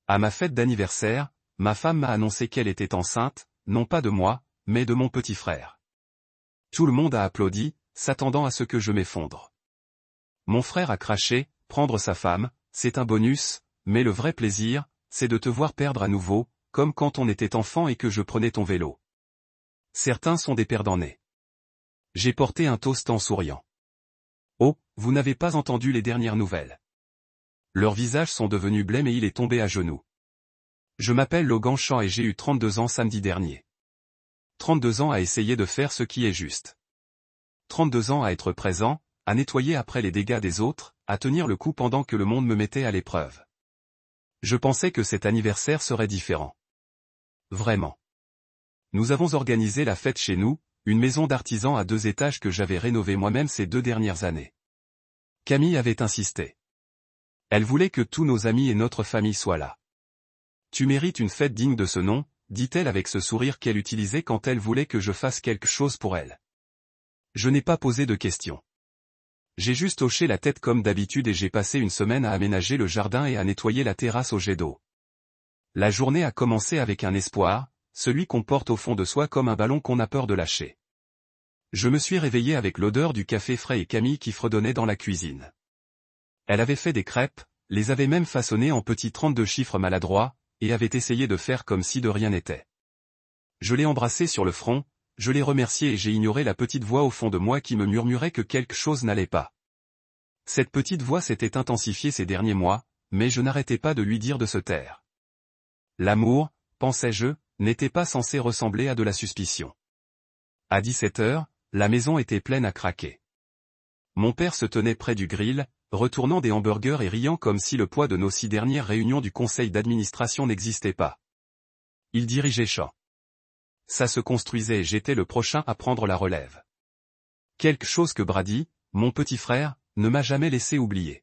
À ma fête d'anniversaire, ma femme m'a annoncé qu'elle était enceinte, non pas de moi, mais de mon petit frère. Tout le monde a applaudi, s'attendant à ce que je m'effondre. Mon frère a craché, prendre sa femme, c'est un bonus, mais le vrai plaisir, c'est de te voir perdre à nouveau, comme quand on était enfant et que je prenais ton vélo. Certains sont des perdants nés. J'ai porté un toast en souriant. Oh, vous n'avez pas entendu les dernières nouvelles. Leurs visages sont devenus blêmes et il est tombé à genoux. Je m'appelle Logan Shaw et j'ai eu 32 ans samedi dernier. 32 ans à essayer de faire ce qui est juste. 32 ans à être présent, à nettoyer après les dégâts des autres, à tenir le coup pendant que le monde me mettait à l'épreuve. Je pensais que cet anniversaire serait différent. Vraiment. Nous avons organisé la fête chez nous, une maison d'artisan à 2 étages que j'avais rénovée moi-même ces 2 dernières années. Camille avait insisté. Elle voulait que tous nos amis et notre famille soient là. Tu mérites une fête digne de ce nom, dit-elle avec ce sourire qu'elle utilisait quand elle voulait que je fasse quelque chose pour elle. Je n'ai pas posé de questions. J'ai juste hoché la tête comme d'habitude et j'ai passé une semaine à aménager le jardin et à nettoyer la terrasse au jet d'eau. La journée a commencé avec un espoir, celui qu'on porte au fond de soi comme un ballon qu'on a peur de lâcher. Je me suis réveillé avec l'odeur du café frais et Camille qui fredonnait dans la cuisine. Elle avait fait des crêpes, les avait même façonnées en petits 32 chiffres maladroits, et avait essayé de faire comme si de rien n'était. Je l'ai embrassée sur le front, je l'ai remerciée et j'ai ignoré la petite voix au fond de moi qui me murmurait que quelque chose n'allait pas. Cette petite voix s'était intensifiée ces derniers mois, mais je n'arrêtais pas de lui dire de se taire. L'amour, pensais-je, n'était pas censé ressembler à de la suspicion. À 17 heures, la maison était pleine à craquer. Mon père se tenait près du grill, retournant des hamburgers et riant comme si le poids de nos 6 dernières réunions du conseil d'administration n'existait pas. Il dirigeait Shaw. Ça se construisait et j'étais le prochain à prendre la relève. Quelque chose que Brady, mon petit frère, ne m'a jamais laissé oublier.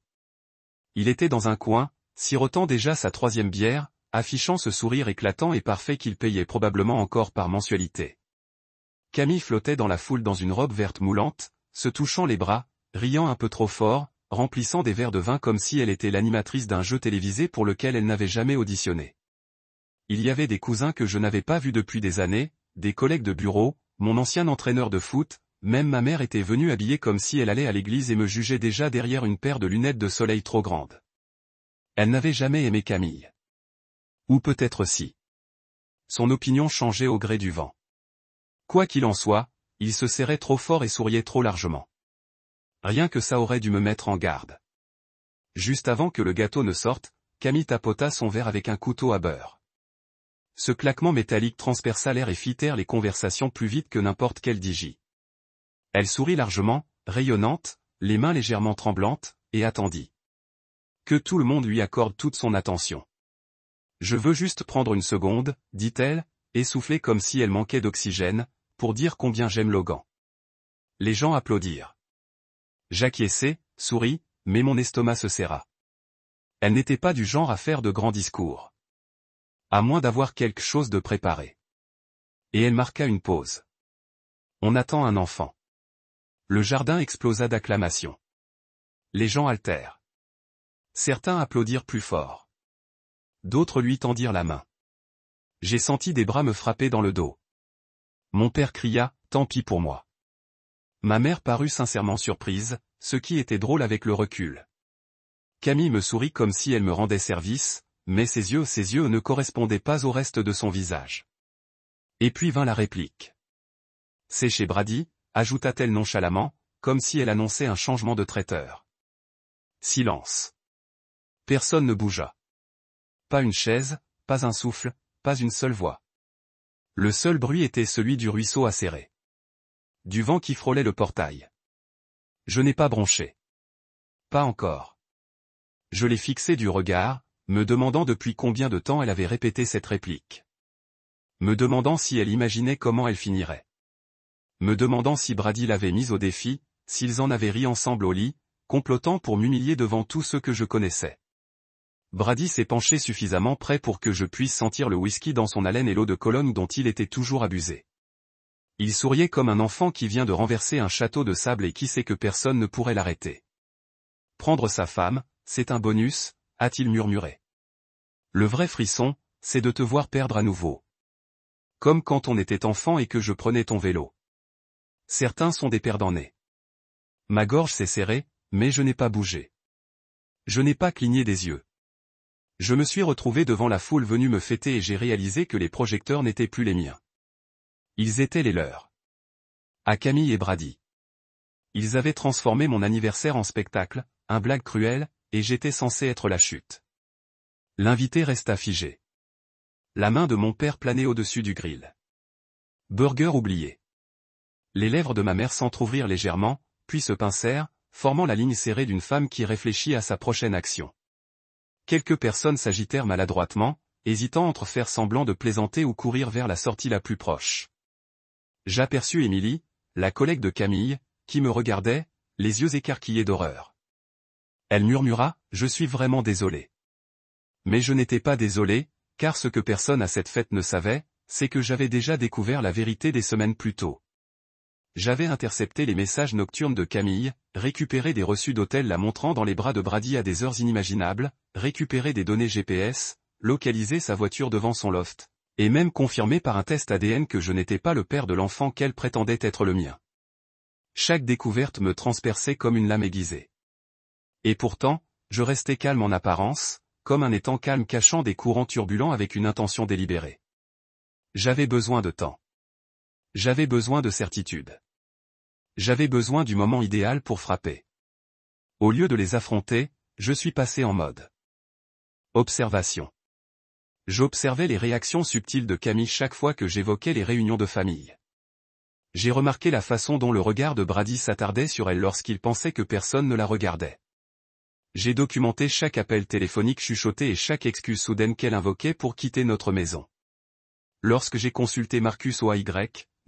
Il était dans un coin, sirotant déjà sa 3e bière, affichant ce sourire éclatant et parfait qu'il payait probablement encore par mensualité. Camille flottait dans la foule dans une robe verte moulante, se touchant les bras, riant un peu trop fort, remplissant des verres de vin comme si elle était l'animatrice d'un jeu télévisé pour lequel elle n'avait jamais auditionné. Il y avait des cousins que je n'avais pas vus depuis des années, des collègues de bureau, mon ancien entraîneur de foot, même ma mère était venue habillée comme si elle allait à l'église et me jugeait déjà derrière une paire de lunettes de soleil trop grandes. Elle n'avait jamais aimé Camille. Ou peut-être si. Son opinion changeait au gré du vent. Quoi qu'il en soit, il se serrait trop fort et souriait trop largement. Rien que ça aurait dû me mettre en garde. Juste avant que le gâteau ne sorte, Camille tapota son verre avec un couteau à beurre. Ce claquement métallique transperça l'air et fit taire les conversations plus vite que n'importe quel digi. Elle sourit largement, rayonnante, les mains légèrement tremblantes, et attendit. Que tout le monde lui accorde toute son attention. Je veux juste prendre une seconde, dit-elle, essoufflée comme si elle manquait d'oxygène, pour dire combien j'aime Logan. Les gens applaudirent. J'acquiesçai, souris, mais mon estomac se serra. Elle n'était pas du genre à faire de grands discours. À moins d'avoir quelque chose de préparé. Et elle marqua une pause. On attend un enfant. Le jardin explosa d'acclamations. Les gens haltèrent. Certains applaudirent plus fort. D'autres lui tendirent la main. J'ai senti des bras me frapper dans le dos. Mon père cria, tant pis pour moi. Ma mère parut sincèrement surprise, ce qui était drôle avec le recul. Camille me sourit comme si elle me rendait service, mais ses yeux ne correspondaient pas au reste de son visage. Et puis vint la réplique. C'est chez Brady, ajouta-t-elle nonchalamment, comme si elle annonçait un changement de traiteur. Silence. Personne ne bougea. Pas une chaise, pas un souffle, pas une seule voix. Le seul bruit était celui du ruisseau acéré. Du vent qui frôlait le portail. Je n'ai pas bronché. Pas encore. Je l'ai fixé du regard, me demandant depuis combien de temps elle avait répété cette réplique. Me demandant si elle imaginait comment elle finirait. Me demandant si Brady l'avait mise au défi, s'ils en avaient ri ensemble au lit, complotant pour m'humilier devant tous ceux que je connaissais. Brady s'est penché suffisamment près pour que je puisse sentir le whisky dans son haleine et l'eau de Cologne dont il était toujours abusé. Il souriait comme un enfant qui vient de renverser un château de sable et qui sait que personne ne pourrait l'arrêter. Prendre sa femme, c'est un bonus, a-t-il murmuré. Le vrai frisson, c'est de te voir perdre à nouveau. Comme quand on était enfant et que je prenais ton vélo. Certains sont des perdants nés. Ma gorge s'est serrée, mais je n'ai pas bougé. Je n'ai pas cligné des yeux. Je me suis retrouvé devant la foule venue me fêter et j'ai réalisé que les projecteurs n'étaient plus les miens. Ils étaient les leurs. À Camille et Brady. Ils avaient transformé mon anniversaire en spectacle, un blague cruelle, et j'étais censé être la chute. L'invité resta figé. La main de mon père planait au-dessus du grill. Burger oublié. Les lèvres de ma mère s'entr'ouvrirent légèrement, puis se pincèrent, formant la ligne serrée d'une femme qui réfléchit à sa prochaine action. Quelques personnes s'agitèrent maladroitement, hésitant entre faire semblant de plaisanter ou courir vers la sortie la plus proche. J'aperçus Émilie, la collègue de Camille, qui me regardait, les yeux écarquillés d'horreur. Elle murmura, « Je suis vraiment désolé. » Mais je n'étais pas désolé, car ce que personne à cette fête ne savait, c'est que j'avais déjà découvert la vérité des semaines plus tôt. J'avais intercepté les messages nocturnes de Camille, récupéré des reçus d'hôtel la montrant dans les bras de Brady à des heures inimaginables, récupéré des données GPS, localisé sa voiture devant son loft, et même confirmé par un test ADN que je n'étais pas le père de l'enfant qu'elle prétendait être le mien. Chaque découverte me transperçait comme une lame aiguisée. Et pourtant, je restais calme en apparence, comme un étang calme cachant des courants turbulents avec une intention délibérée. J'avais besoin de temps. J'avais besoin de certitude. J'avais besoin du moment idéal pour frapper. Au lieu de les affronter, je suis passé en mode observation. J'observais les réactions subtiles de Camille chaque fois que j'évoquais les réunions de famille. J'ai remarqué la façon dont le regard de Brady s'attardait sur elle lorsqu'il pensait que personne ne la regardait. J'ai documenté chaque appel téléphonique chuchoté et chaque excuse soudaine qu'elle invoquait pour quitter notre maison. Lorsque j'ai consulté Marcus OAY,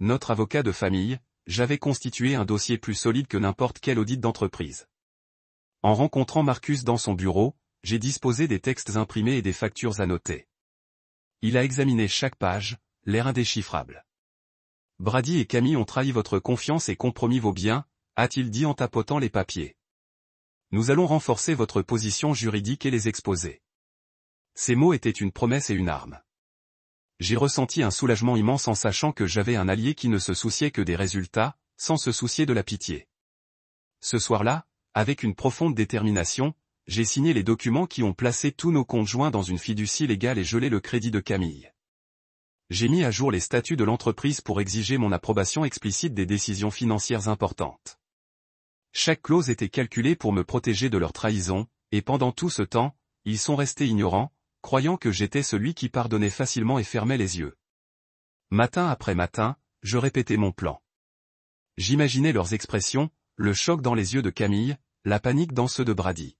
notre avocat de famille, j'avais constitué un dossier plus solide que n'importe quel audit d'entreprise. En rencontrant Marcus dans son bureau, j'ai disposé des textes imprimés et des factures annotées. Il a examiné chaque page, l'air indéchiffrable. Brady et Camille ont trahi votre confiance et compromis vos biens, a-t-il dit en tapotant les papiers. Nous allons renforcer votre position juridique et les exposer. Ces mots étaient une promesse et une arme. J'ai ressenti un soulagement immense en sachant que j'avais un allié qui ne se souciait que des résultats, sans se soucier de la pitié. Ce soir-là, avec une profonde détermination, j'ai signé les documents qui ont placé tous nos comptes joints dans une fiducie légale et gelé le crédit de Camille. J'ai mis à jour les statuts de l'entreprise pour exiger mon approbation explicite des décisions financières importantes. Chaque clause était calculée pour me protéger de leur trahison, et pendant tout ce temps, ils sont restés ignorants, croyant que j'étais celui qui pardonnait facilement et fermait les yeux. Matin après matin, je répétais mon plan. J'imaginais leurs expressions, le choc dans les yeux de Camille, la panique dans ceux de Brady.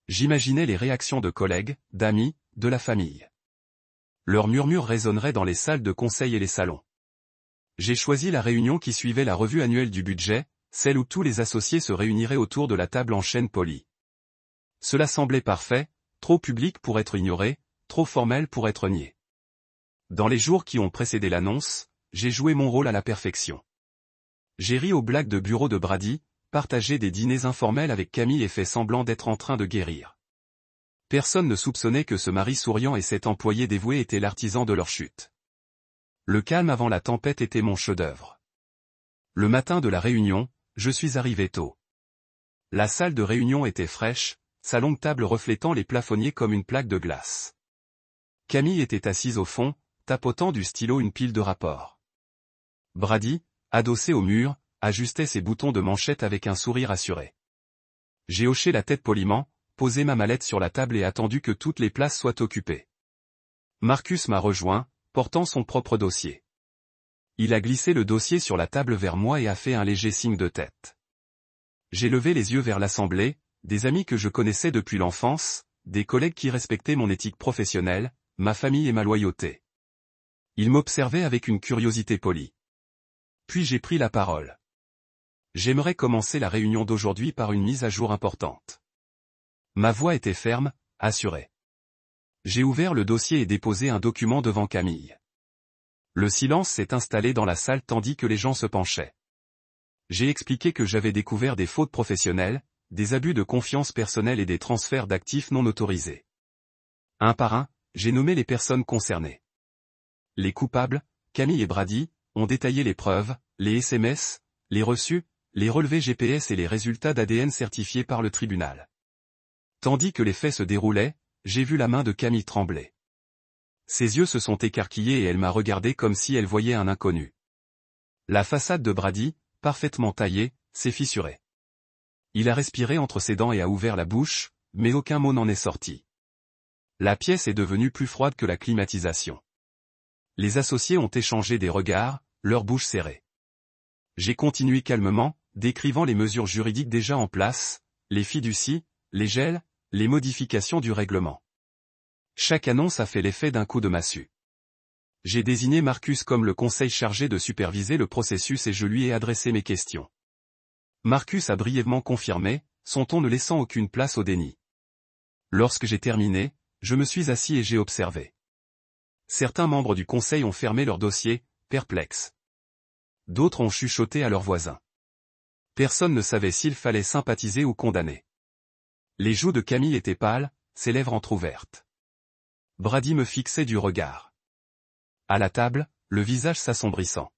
J'imaginais les réactions de collègues, d'amis, de la famille. Leurs murmures résonneraient dans les salles de conseil et les salons. J'ai choisi la réunion qui suivait la revue annuelle du budget, celle où tous les associés se réuniraient autour de la table en chaîne polie. Cela semblait parfait, trop public pour être ignoré, trop formel pour être nié. Dans les jours qui ont précédé l'annonce, j'ai joué mon rôle à la perfection. J'ai ri aux blagues de bureau de Brady, partagé des dîners informels avec Camille et fait semblant d'être en train de guérir. Personne ne soupçonnait que ce mari souriant et cet employé dévoué étaient l'artisan de leur chute. Le calme avant la tempête était mon chef-d'œuvre. Le matin de la réunion, je suis arrivé tôt. La salle de réunion était fraîche, sa longue table reflétant les plafonniers comme une plaque de glace. Camille était assise au fond, tapotant du stylo une pile de rapports. Brady, adossé au mur, ajustait ses boutons de manchette avec un sourire assuré. J'ai hoché la tête poliment, posé ma mallette sur la table et attendu que toutes les places soient occupées. Marcus m'a rejoint, portant son propre dossier. Il a glissé le dossier sur la table vers moi et a fait un léger signe de tête. J'ai levé les yeux vers l'assemblée, des amis que je connaissais depuis l'enfance, des collègues qui respectaient mon éthique professionnelle, ma famille et ma loyauté. Ils m'observaient avec une curiosité polie. Puis j'ai pris la parole. J'aimerais commencer la réunion d'aujourd'hui par une mise à jour importante. Ma voix était ferme, assurée. J'ai ouvert le dossier et déposé un document devant Camille. Le silence s'est installé dans la salle tandis que les gens se penchaient. J'ai expliqué que j'avais découvert des fautes professionnelles, des abus de confiance personnelle et des transferts d'actifs non autorisés. Un par un, j'ai nommé les personnes concernées. Les coupables, Camille et Brady, ont détaillé les preuves, les SMS, les reçus, les relevés GPS et les résultats d'ADN certifiés par le tribunal. Tandis que les faits se déroulaient, j'ai vu la main de Camille trembler. Ses yeux se sont écarquillés et elle m'a regardé comme si elle voyait un inconnu. La façade de Brady, parfaitement taillée, s'est fissurée. Il a respiré entre ses dents et a ouvert la bouche, mais aucun mot n'en est sorti. La pièce est devenue plus froide que la climatisation. Les associés ont échangé des regards, leurs bouches serrées. J'ai continué calmement, décrivant les mesures juridiques déjà en place, les fiducies, les gels, les modifications du règlement. Chaque annonce a fait l'effet d'un coup de massue. J'ai désigné Marcus comme le conseil chargé de superviser le processus et je lui ai adressé mes questions. Marcus a brièvement confirmé, son ton ne laissant aucune place au déni. Lorsque j'ai terminé, je me suis assis et j'ai observé. Certains membres du conseil ont fermé leur dossier, perplexes. D'autres ont chuchoté à leurs voisins. Personne ne savait s'il fallait sympathiser ou condamner. Les joues de Camille étaient pâles, ses lèvres entr'ouvertes. Brady me fixait du regard. À la table, le visage s'assombrissant.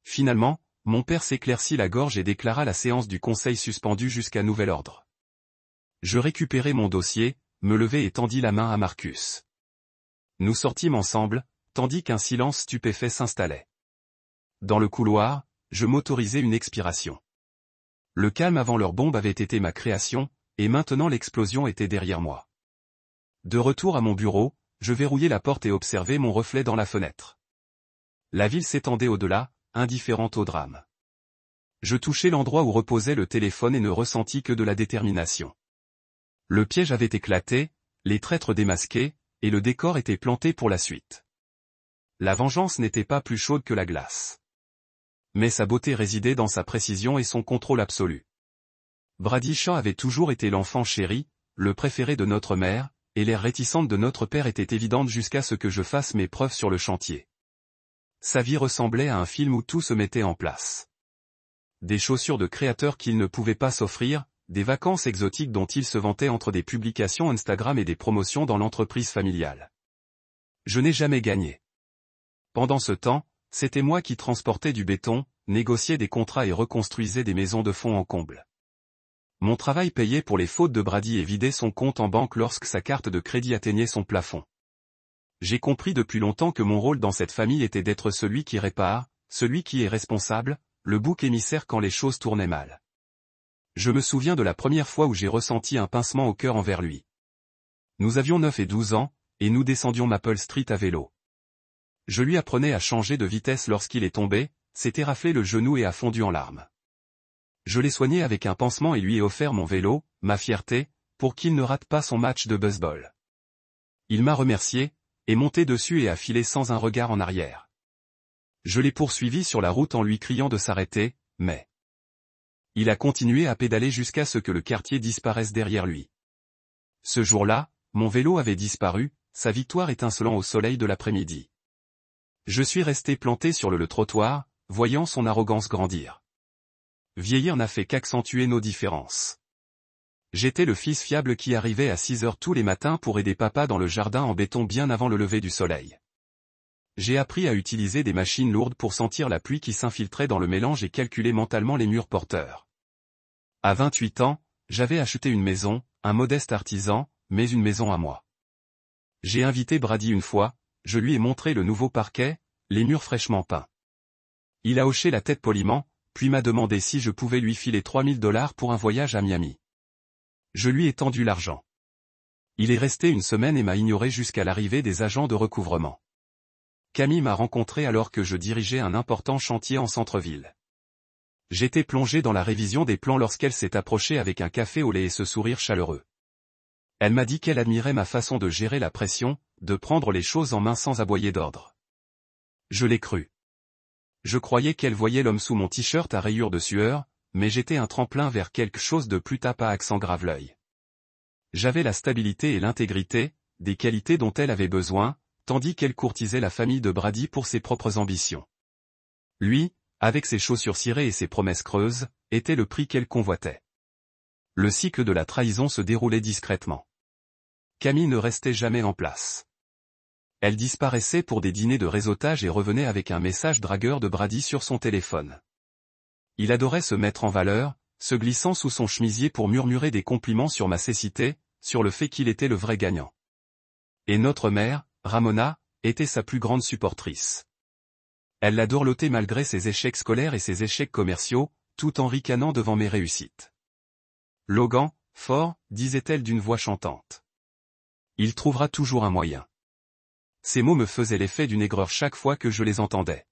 Finalement, mon père s'éclaircit la gorge et déclara la séance du conseil suspendue jusqu'à nouvel ordre. Je récupérai mon dossier, me levai et tendis la main à Marcus. Nous sortîmes ensemble, tandis qu'un silence stupéfait s'installait. Dans le couloir, je m'autorisai une expiration. Le calme avant leur bombe avait été ma création, et maintenant l'explosion était derrière moi. De retour à mon bureau, je verrouillai la porte et observai mon reflet dans la fenêtre. La ville s'étendait au-delà, indifférente au drame. Je touchai l'endroit où reposait le téléphone et ne ressentis que de la détermination. Le piège avait éclaté, les traîtres démasqués, et le décor était planté pour la suite. La vengeance n'était pas plus chaude que la glace. Mais sa beauté résidait dans sa précision et son contrôle absolu. Brady Shaw avait toujours été l'enfant chéri, le préféré de notre mère, et l'air réticente de notre père était évidente jusqu'à ce que je fasse mes preuves sur le chantier. Sa vie ressemblait à un film où tout se mettait en place. Des chaussures de créateurs qu'il ne pouvait pas s'offrir, des vacances exotiques dont il se vantait entre des publications Instagram et des promotions dans l'entreprise familiale. Je n'ai jamais gagné. Pendant ce temps, c'était moi qui transportais du béton, négociais des contrats et reconstruisais des maisons de fond en comble. Mon travail payait pour les fautes de Brady et vidait son compte en banque lorsque sa carte de crédit atteignait son plafond. J'ai compris depuis longtemps que mon rôle dans cette famille était d'être celui qui répare, celui qui est responsable, le bouc émissaire quand les choses tournaient mal. Je me souviens de la première fois où j'ai ressenti un pincement au cœur envers lui. Nous avions 9 et 12 ans, et nous descendions Maple Street à vélo. Je lui apprenais à changer de vitesse lorsqu'il est tombé, s'était raflé le genou et a fondu en larmes. Je l'ai soigné avec un pansement et lui ai offert mon vélo, ma fierté, pour qu'il ne rate pas son match de baseball. Il m'a remercié, est monté dessus et a filé sans un regard en arrière. Je l'ai poursuivi sur la route en lui criant de s'arrêter, mais il a continué à pédaler jusqu'à ce que le quartier disparaisse derrière lui. Ce jour-là, mon vélo avait disparu, sa victoire étincelant au soleil de l'après-midi. Je suis resté planté sur le trottoir, voyant son arrogance grandir. Vieillir n'a fait qu'accentuer nos différences. J'étais le fils fiable qui arrivait à 6 heures tous les matins pour aider papa dans le jardin en béton bien avant le lever du soleil. J'ai appris à utiliser des machines lourdes pour sentir la pluie qui s'infiltrait dans le mélange et calculer mentalement les murs porteurs. À 28 ans, j'avais acheté une maison, un modeste artisan, mais une maison à moi. J'ai invité Brady une fois, je lui ai montré le nouveau parquet, les murs fraîchement peints. Il a hoché la tête poliment, puis m'a demandé si je pouvais lui filer $3000 pour un voyage à Miami. Je lui ai tendu l'argent. Il est resté une semaine et m'a ignoré jusqu'à l'arrivée des agents de recouvrement. Camille m'a rencontré alors que je dirigeais un important chantier en centre-ville. J'étais plongé dans la révision des plans lorsqu'elle s'est approchée avec un café au lait et ce sourire chaleureux. Elle m'a dit qu'elle admirait ma façon de gérer la pression, de prendre les choses en main sans aboyer d'ordre. Je l'ai cru. Je croyais qu'elle voyait l'homme sous mon t-shirt à rayures de sueur, mais j'étais un tremplin vers quelque chose de plus tape à accent grave-l'œil. J'avais la stabilité et l'intégrité, des qualités dont elle avait besoin, tandis qu'elle courtisait la famille de Brady pour ses propres ambitions. Lui, avec ses chaussures cirées et ses promesses creuses, était le prix qu'elle convoitait. Le cycle de la trahison se déroulait discrètement. Camille ne restait jamais en place. Elle disparaissait pour des dîners de réseautage et revenait avec un message dragueur de Brady sur son téléphone. Il adorait se mettre en valeur, se glissant sous son chemisier pour murmurer des compliments sur ma cécité, sur le fait qu'il était le vrai gagnant. Et notre mère, Ramona, était sa plus grande supportrice. Elle l'a dorloté malgré ses échecs scolaires et ses échecs commerciaux, tout en ricanant devant mes réussites. Logan, fort, disait-elle d'une voix chantante. Il trouvera toujours un moyen. Ces mots me faisaient l'effet d'une aigreur chaque fois que je les entendais.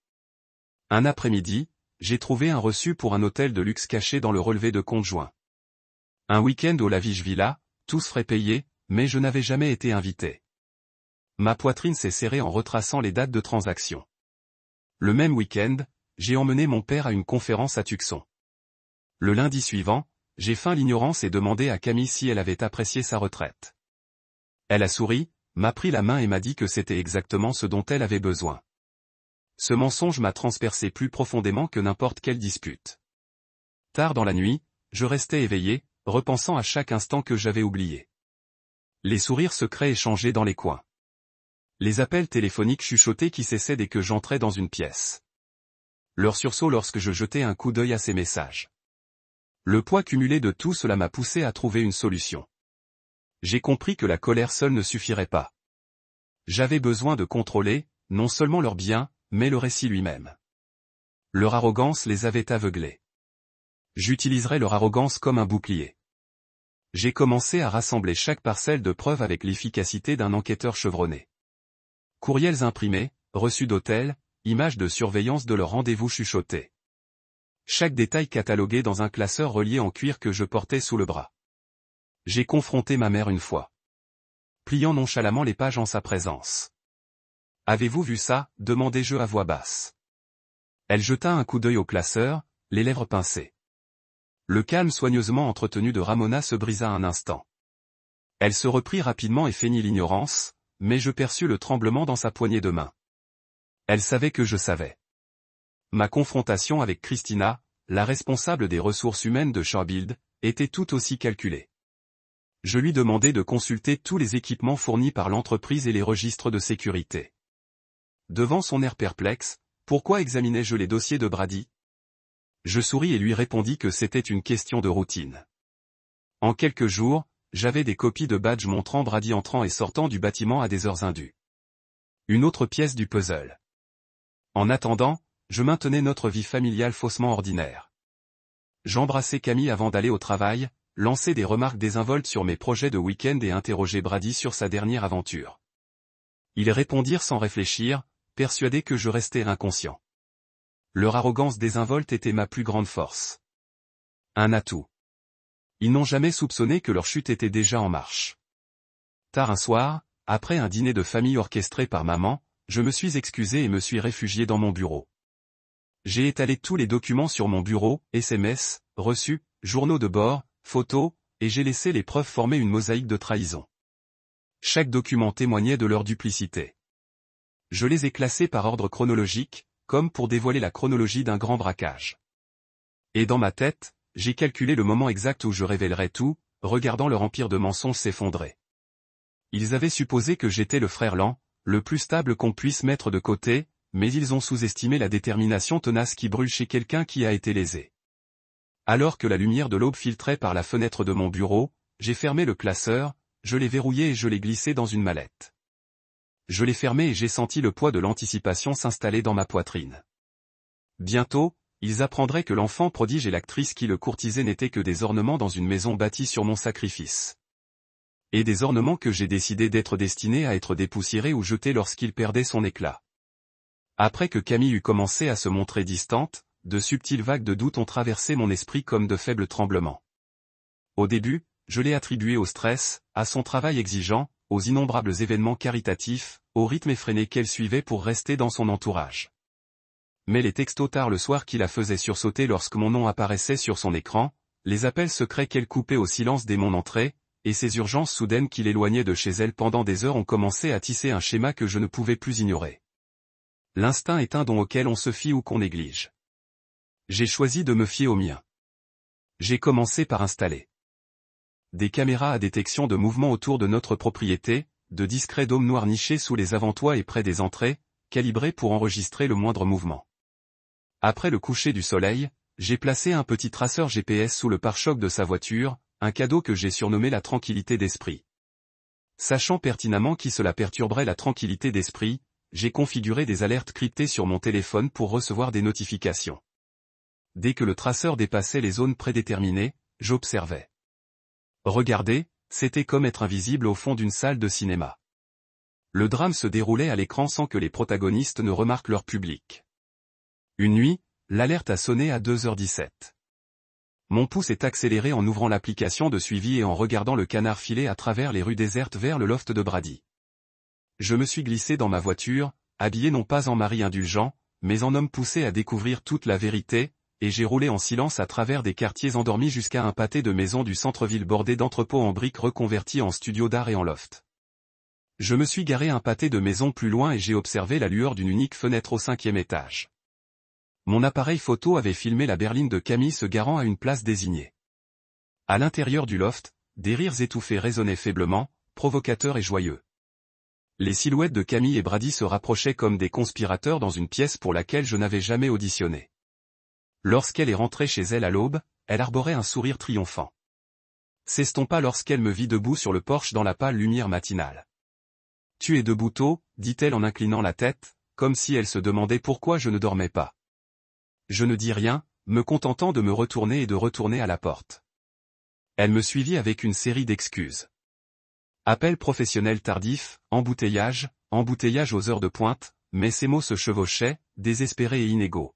Un après-midi, j'ai trouvé un reçu pour un hôtel de luxe caché dans le relevé de compte joint. Un week-end au Lavish Villa, tous frais payés, mais je n'avais jamais été invité. Ma poitrine s'est serrée en retraçant les dates de transaction. Le même week-end, j'ai emmené mon père à une conférence à Tucson. Le lundi suivant, j'ai feint l'ignorance et demandé à Camille si elle avait apprécié sa retraite. Elle a souri, m'a pris la main et m'a dit que c'était exactement ce dont elle avait besoin. Ce mensonge m'a transpercé plus profondément que n'importe quelle dispute. Tard dans la nuit, je restais éveillé, repensant à chaque instant que j'avais oublié. Les sourires secrets échangés dans les coins. Les appels téléphoniques chuchotés qui cessaient dès que j'entrais dans une pièce. Leur sursaut lorsque je jetais un coup d'œil à ces messages. Le poids cumulé de tout cela m'a poussé à trouver une solution. J'ai compris que la colère seule ne suffirait pas. J'avais besoin de contrôler, non seulement leurs biens, mais le récit lui-même. Leur arrogance les avait aveuglés. J'utiliserai leur arrogance comme un bouclier. J'ai commencé à rassembler chaque parcelle de preuves avec l'efficacité d'un enquêteur chevronné. Courriels imprimés, reçus d'hôtel, images de surveillance de leurs rendez-vous chuchotés. Chaque détail catalogué dans un classeur relié en cuir que je portais sous le bras. J'ai confronté ma mère une fois. Pliant nonchalamment les pages en sa présence. « Avez-vous vu ça ?» demandai-je à voix basse. Elle jeta un coup d'œil au classeur, les lèvres pincées. Le calme soigneusement entretenu de Ramona se brisa un instant. Elle se reprit rapidement et feignit l'ignorance, mais je perçus le tremblement dans sa poignée de main. Elle savait que je savais. Ma confrontation avec Christina, la responsable des ressources humaines de Shorebuild, était tout aussi calculée. Je lui demandai de consulter tous les équipements fournis par l'entreprise et les registres de sécurité. Devant son air perplexe, pourquoi examinais-je les dossiers de Brady? Je souris et lui répondis que c'était une question de routine. En quelques jours, j'avais des copies de badges montrant Brady entrant et sortant du bâtiment à des heures indues. Une autre pièce du puzzle. En attendant, je maintenais notre vie familiale faussement ordinaire. J'embrassais Camille avant d'aller au travail, lançais des remarques désinvoltes sur mes projets de week-end et interrogeais Brady sur sa dernière aventure. Ils répondirent sans réfléchir, persuadés que je restais inconscient. Leur arrogance désinvolte était ma plus grande force. Un atout. Ils n'ont jamais soupçonné que leur chute était déjà en marche. Tard un soir, après un dîner de famille orchestré par maman, je me suis excusé et me suis réfugié dans mon bureau. J'ai étalé tous les documents sur mon bureau, SMS, reçus, journaux de bord, photos, et j'ai laissé les preuves former une mosaïque de trahison. Chaque document témoignait de leur duplicité. Je les ai classés par ordre chronologique, comme pour dévoiler la chronologie d'un grand braquage. Et dans ma tête, j'ai calculé le moment exact où je révélerais tout, regardant leur empire de mensonges s'effondrer. Ils avaient supposé que j'étais le frère lent, le plus stable qu'on puisse mettre de côté, mais ils ont sous-estimé la détermination tenace qui brûle chez quelqu'un qui a été lésé. Alors que la lumière de l'aube filtrait par la fenêtre de mon bureau, j'ai fermé le classeur, je l'ai verrouillé et je l'ai glissé dans une mallette. Je l'ai fermé et j'ai senti le poids de l'anticipation s'installer dans ma poitrine. Bientôt, ils apprendraient que l'enfant prodige et l'actrice qui le courtisait n'étaient que des ornements dans une maison bâtie sur mon sacrifice. Et des ornements que j'ai décidé d'être destinés à être dépoussiérés ou jetés lorsqu'il perdait son éclat. Après que Camille eut commencé à se montrer distante, de subtiles vagues de doute ont traversé mon esprit comme de faibles tremblements. Au début, je l'ai attribué au stress, à son travail exigeant, aux innombrables événements caritatifs, au rythme effréné qu'elle suivait pour rester dans son entourage. Mais les textos tard le soir qui la faisaient sursauter lorsque mon nom apparaissait sur son écran, les appels secrets qu'elle coupait au silence dès mon entrée, et ces urgences soudaines qui l'éloignaient de chez elle pendant des heures ont commencé à tisser un schéma que je ne pouvais plus ignorer. L'instinct est un don auquel on se fie ou qu'on néglige. J'ai choisi de me fier au mien. J'ai commencé par installer des caméras à détection de mouvement autour de notre propriété, de discrets dômes noirs nichés sous les avant-toits et près des entrées, calibrés pour enregistrer le moindre mouvement. Après le coucher du soleil, j'ai placé un petit traceur GPS sous le pare-choc de sa voiture, un cadeau que j'ai surnommé la tranquillité d'esprit. Sachant pertinemment qui cela perturberait la tranquillité d'esprit, j'ai configuré des alertes cryptées sur mon téléphone pour recevoir des notifications. Dès que le traceur dépassait les zones prédéterminées, j'observais. Regarder, c'était comme être invisible au fond d'une salle de cinéma. Le drame se déroulait à l'écran sans que les protagonistes ne remarquent leur public. Une nuit, l'alerte a sonné à 2h17. Mon pouce est accéléré en ouvrant l'application de suivi et en regardant le canard filer à travers les rues désertes vers le loft de Brady. Je me suis glissé dans ma voiture, habillé non pas en mari indulgent, mais en homme poussé à découvrir toute la vérité, et j'ai roulé en silence à travers des quartiers endormis jusqu'à un pâté de maisons du centre-ville bordé d'entrepôts en briques reconvertis en studio d'art et en loft. Je me suis garé un pâté de maisons plus loin et j'ai observé la lueur d'une unique fenêtre au 5e étage. Mon appareil photo avait filmé la berline de Camille se garant à une place désignée. À l'intérieur du loft, des rires étouffés résonnaient faiblement, provocateurs et joyeux. Les silhouettes de Camille et Brady se rapprochaient comme des conspirateurs dans une pièce pour laquelle je n'avais jamais auditionné. Lorsqu'elle est rentrée chez elle à l'aube, elle arborait un sourire triomphant. S'estompa lorsqu'elle me vit debout sur le porche dans la pâle lumière matinale. « Tu es debout tôt » dit-elle en inclinant la tête, comme si elle se demandait pourquoi je ne dormais pas. Je ne dis rien, me contentant de me retourner et de retourner à la porte. Elle me suivit avec une série d'excuses. Appel professionnel tardif, embouteillage aux heures de pointe, mais ces mots se chevauchaient, désespérés et inégaux.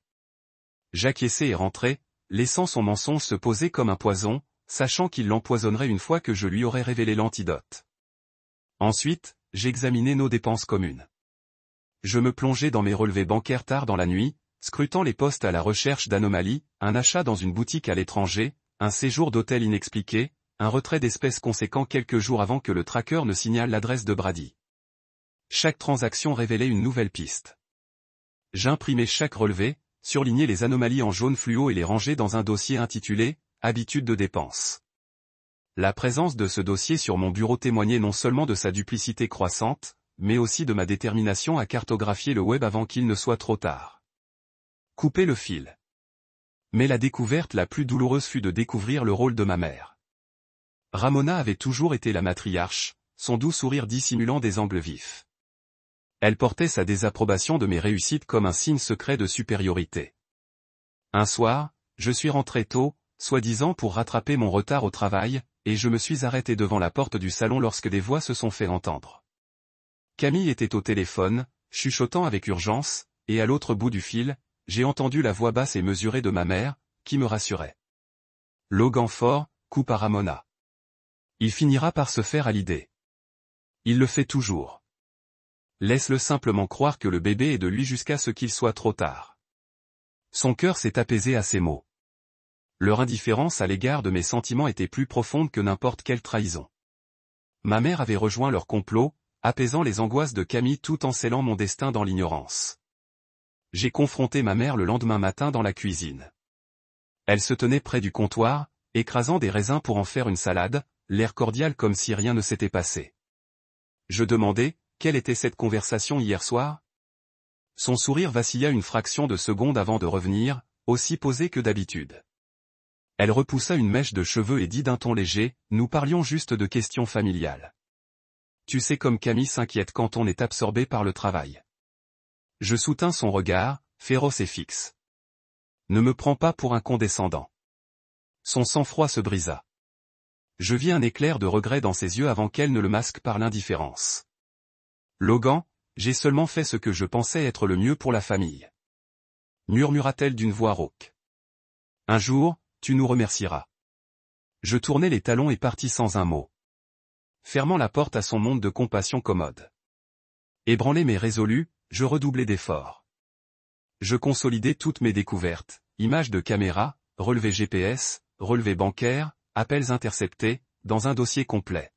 J'acquiesçai et rentrai, laissant son mensonge se poser comme un poison, sachant qu'il l'empoisonnerait une fois que je lui aurais révélé l'antidote. Ensuite, j'examinai nos dépenses communes. Je me plongeai dans mes relevés bancaires tard dans la nuit, scrutant les postes à la recherche d'anomalies, un achat dans une boutique à l'étranger, un séjour d'hôtel inexpliqué, un retrait d'espèces conséquent quelques jours avant que le tracker ne signale l'adresse de Brady. Chaque transaction révélait une nouvelle piste. J'imprimais chaque relevé, surlignais les anomalies en jaune fluo et les rangeais dans un dossier intitulé « Habitudes de dépenses ». La présence de ce dossier sur mon bureau témoignait non seulement de sa duplicité croissante, mais aussi de ma détermination à cartographier le web avant qu'il ne soit trop tard. Couper le fil. Mais la découverte la plus douloureuse fut de découvrir le rôle de ma mère. Ramona avait toujours été la matriarche, son doux sourire dissimulant des angles vifs. Elle portait sa désapprobation de mes réussites comme un signe secret de supériorité. Un soir, je suis rentré tôt, soi-disant pour rattraper mon retard au travail, et je me suis arrêté devant la porte du salon lorsque des voix se sont fait entendre. Camille était au téléphone, chuchotant avec urgence, et à l'autre bout du fil, j'ai entendu la voix basse et mesurée de ma mère, qui me rassurait. Logan fort, coupe à Ramona. Il finira par se faire à l'idée. Il le fait toujours. Laisse-le simplement croire que le bébé est de lui jusqu'à ce qu'il soit trop tard. Son cœur s'est apaisé à ces mots. Leur indifférence à l'égard de mes sentiments était plus profonde que n'importe quelle trahison. Ma mère avait rejoint leur complot, apaisant les angoisses de Camille tout en scellant mon destin dans l'ignorance. J'ai confronté ma mère le lendemain matin dans la cuisine. Elle se tenait près du comptoir, écrasant des raisins pour en faire une salade, l'air cordial comme si rien ne s'était passé. Je demandai, quelle était cette conversation hier soir ? Son sourire vacilla une fraction de seconde avant de revenir, aussi posé que d'habitude. Elle repoussa une mèche de cheveux et dit d'un ton léger, nous parlions juste de questions familiales. Tu sais comme Camille s'inquiète quand on est absorbé par le travail. Je soutins son regard, féroce et fixe. Ne me prends pas pour un condescendant. Son sang-froid se brisa. Je vis un éclair de regret dans ses yeux avant qu'elle ne le masque par l'indifférence. Logan, j'ai seulement fait ce que je pensais être le mieux pour la famille. Murmura-t-elle d'une voix rauque. Un jour, tu nous remercieras. Je tournai les talons et partis sans un mot. Fermant la porte à son monde de compassion commode. Ébranlé mais résolu, je redoublai d'efforts. Je consolidai toutes mes découvertes, images de caméra, relevés GPS, relevés bancaires, appels interceptés, dans un dossier complet.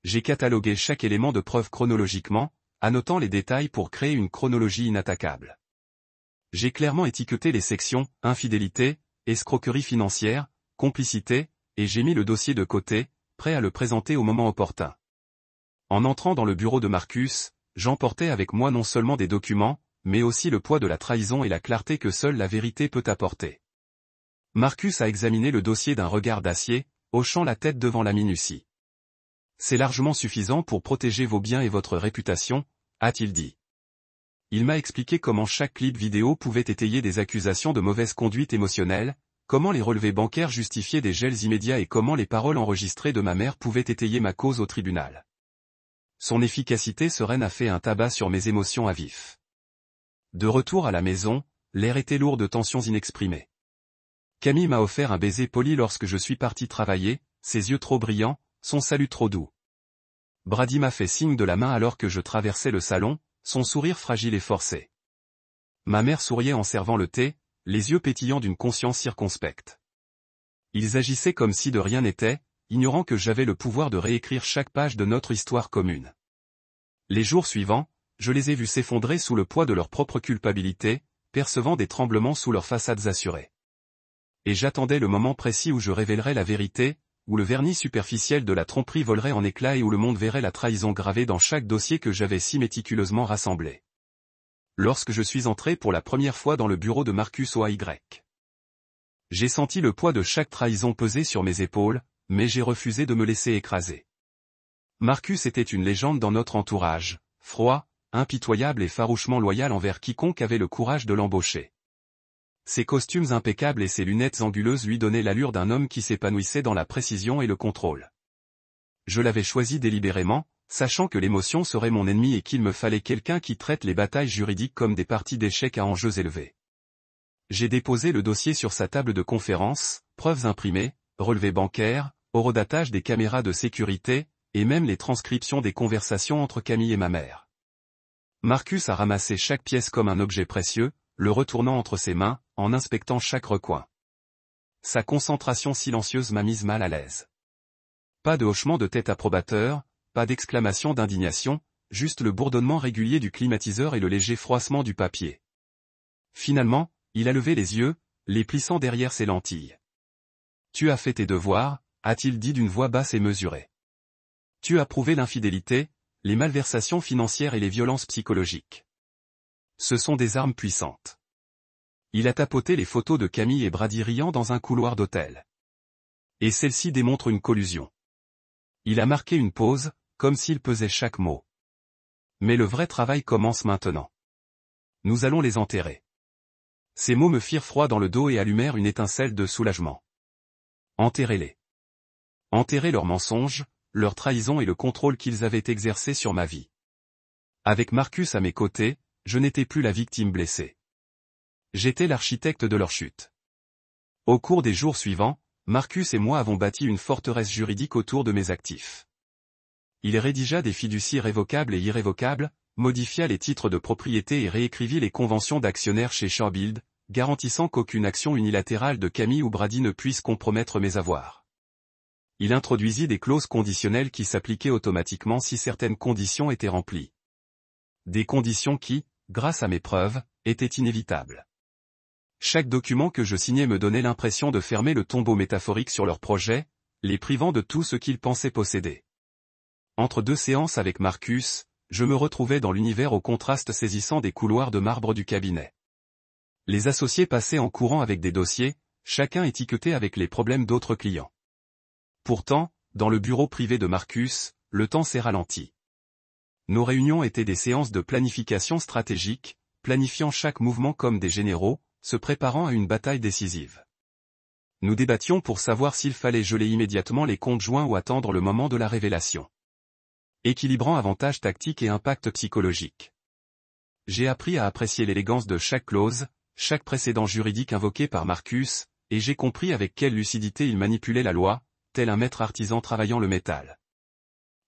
J'ai catalogué chaque élément de preuve chronologiquement, annotant les détails pour créer une chronologie inattaquable. J'ai clairement étiqueté les sections, infidélité, escroquerie financière, complicité, et j'ai mis le dossier de côté, prêt à le présenter au moment opportun. En entrant dans le bureau de Marcus, j'emportais avec moi non seulement des documents, mais aussi le poids de la trahison et la clarté que seule la vérité peut apporter. Marcus a examiné le dossier d'un regard d'acier, hochant la tête devant la minutie. C'est largement suffisant pour protéger vos biens et votre réputation, a-t-il dit. Il m'a expliqué comment chaque clip vidéo pouvait étayer des accusations de mauvaise conduite émotionnelle, comment les relevés bancaires justifiaient des gels immédiats et comment les paroles enregistrées de ma mère pouvaient étayer ma cause au tribunal. Son efficacité sereine a fait un tabac sur mes émotions à vif. De retour à la maison, l'air était lourd de tensions inexprimées. Camille m'a offert un baiser poli lorsque je suis parti travailler, ses yeux trop brillants, son salut trop doux. Brady m'a fait signe de la main alors que je traversais le salon, son sourire fragile et forcé. Ma mère souriait en servant le thé, les yeux pétillants d'une conscience circonspecte. Ils agissaient comme si de rien n'était, ignorant que j'avais le pouvoir de réécrire chaque page de notre histoire commune. Les jours suivants, je les ai vus s'effondrer sous le poids de leur propre culpabilité, percevant des tremblements sous leurs façades assurées. Et j'attendais le moment précis où je révélerais la vérité, où le vernis superficiel de la tromperie volerait en éclats et où le monde verrait la trahison gravée dans chaque dossier que j'avais si méticuleusement rassemblé. Lorsque je suis entré pour la première fois dans le bureau de Marcus OAY. J'ai senti le poids de chaque trahison peser sur mes épaules, mais j'ai refusé de me laisser écraser. Marcus était une légende dans notre entourage, froid, impitoyable et farouchement loyal envers quiconque avait le courage de l'embaucher. Ses costumes impeccables et ses lunettes anguleuses lui donnaient l'allure d'un homme qui s'épanouissait dans la précision et le contrôle. Je l'avais choisi délibérément, sachant que l'émotion serait mon ennemi et qu'il me fallait quelqu'un qui traite les batailles juridiques comme des parties d'échecs à enjeux élevés. J'ai déposé le dossier sur sa table de conférence, preuves imprimées, relevés bancaires, horodatage des caméras de sécurité, et même les transcriptions des conversations entre Camille et ma mère. Marcus a ramassé chaque pièce comme un objet précieux, le retournant entre ses mains, en inspectant chaque recoin. Sa concentration silencieuse m'a mise mal à l'aise. Pas de hochement de tête approbateur, pas d'exclamation d'indignation, juste le bourdonnement régulier du climatiseur et le léger froissement du papier. Finalement, il a levé les yeux, les plissant derrière ses lentilles. « Tu as fait tes devoirs », a-t-il dit d'une voix basse et mesurée. « Tu as prouvé l'infidélité, les malversations financières et les violences psychologiques. Ce sont des armes puissantes. » Il a tapoté les photos de Camille et Brady riant dans un couloir d'hôtel. Et celle-ci démontre une collusion. Il a marqué une pause, comme s'il pesait chaque mot. Mais le vrai travail commence maintenant. Nous allons les enterrer. Ces mots me firent froid dans le dos et allumèrent une étincelle de soulagement. Enterrez-les. Enterrez leurs mensonges, leurs trahisons et le contrôle qu'ils avaient exercé sur ma vie. Avec Marcus à mes côtés, je n'étais plus la victime blessée. J'étais l'architecte de leur chute. Au cours des jours suivants, Marcus et moi avons bâti une forteresse juridique autour de mes actifs. Il rédigea des fiducies révocables et irrévocables, modifia les titres de propriété et réécrivit les conventions d'actionnaires chez Shawbuild, garantissant qu'aucune action unilatérale de Camille ou Brady ne puisse compromettre mes avoirs. Il introduisit des clauses conditionnelles qui s'appliquaient automatiquement si certaines conditions étaient remplies. Des conditions qui, grâce à mes preuves, étaient inévitables. Chaque document que je signais me donnait l'impression de fermer le tombeau métaphorique sur leur projet, les privant de tout ce qu'ils pensaient posséder. Entre deux séances avec Marcus, je me retrouvais dans l'univers au contraste saisissant des couloirs de marbre du cabinet. Les associés passaient en courant avec des dossiers, chacun étiqueté avec les problèmes d'autres clients. Pourtant, dans le bureau privé de Marcus, le temps s'est ralenti. Nos réunions étaient des séances de planification stratégique, planifiant chaque mouvement comme des généraux, se préparant à une bataille décisive. Nous débattions pour savoir s'il fallait geler immédiatement les comptes joints ou attendre le moment de la révélation. Équilibrant avantages tactiques et impact psychologique. J'ai appris à apprécier l'élégance de chaque clause, chaque précédent juridique invoqué par Marcus, et j'ai compris avec quelle lucidité il manipulait la loi, tel un maître artisan travaillant le métal.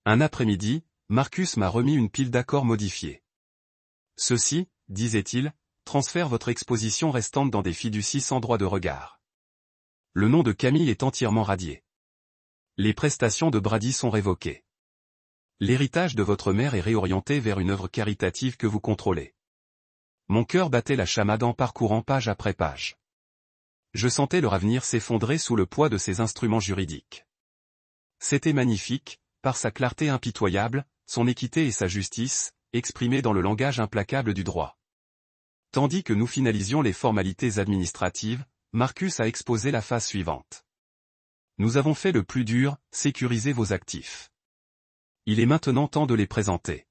Un après-midi, Marcus m'a remis une pile d'accords modifiés. Ceci, disait-il, transfère votre exposition restante dans des fiducies sans droit de regard. Le nom de Camille est entièrement radié. Les prestations de Brady sont révoquées. L'héritage de votre mère est réorienté vers une œuvre caritative que vous contrôlez. Mon cœur battait la chamade en parcourant page après page. Je sentais leur avenir s'effondrer sous le poids de ces instruments juridiques. C'était magnifique, par sa clarté impitoyable, son équité et sa justice, exprimées dans le langage implacable du droit. Tandis que nous finalisions les formalités administratives, Marcus a exposé la phase suivante. Nous avons fait le plus dur, sécuriser vos actifs. Il est maintenant temps de les présenter.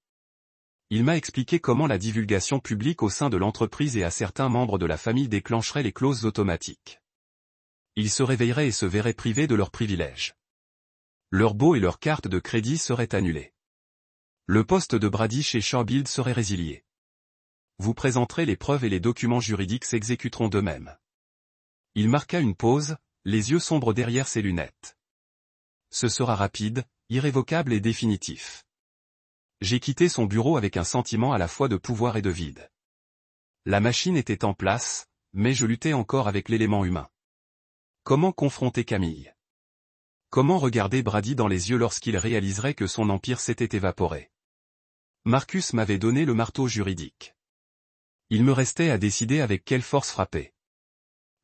Il m'a expliqué comment la divulgation publique au sein de l'entreprise et à certains membres de la famille déclencherait les clauses automatiques. Ils se réveilleraient et se verraient privés de leurs privilèges. Leurs baux et leurs cartes de crédit seraient annulés. Le poste de Brady chez Shawbuild serait résilié. Vous présenterez les preuves et les documents juridiques s'exécuteront d'eux-mêmes. Il marqua une pause, les yeux sombres derrière ses lunettes. Ce sera rapide, irrévocable et définitif. J'ai quitté son bureau avec un sentiment à la fois de pouvoir et de vide. La machine était en place, mais je luttais encore avec l'élément humain. Comment confronter Camille? Comment regarder Brady dans les yeux lorsqu'il réaliserait que son empire s'était évaporé? Marcus m'avait donné le marteau juridique. Il me restait à décider avec quelle force frapper.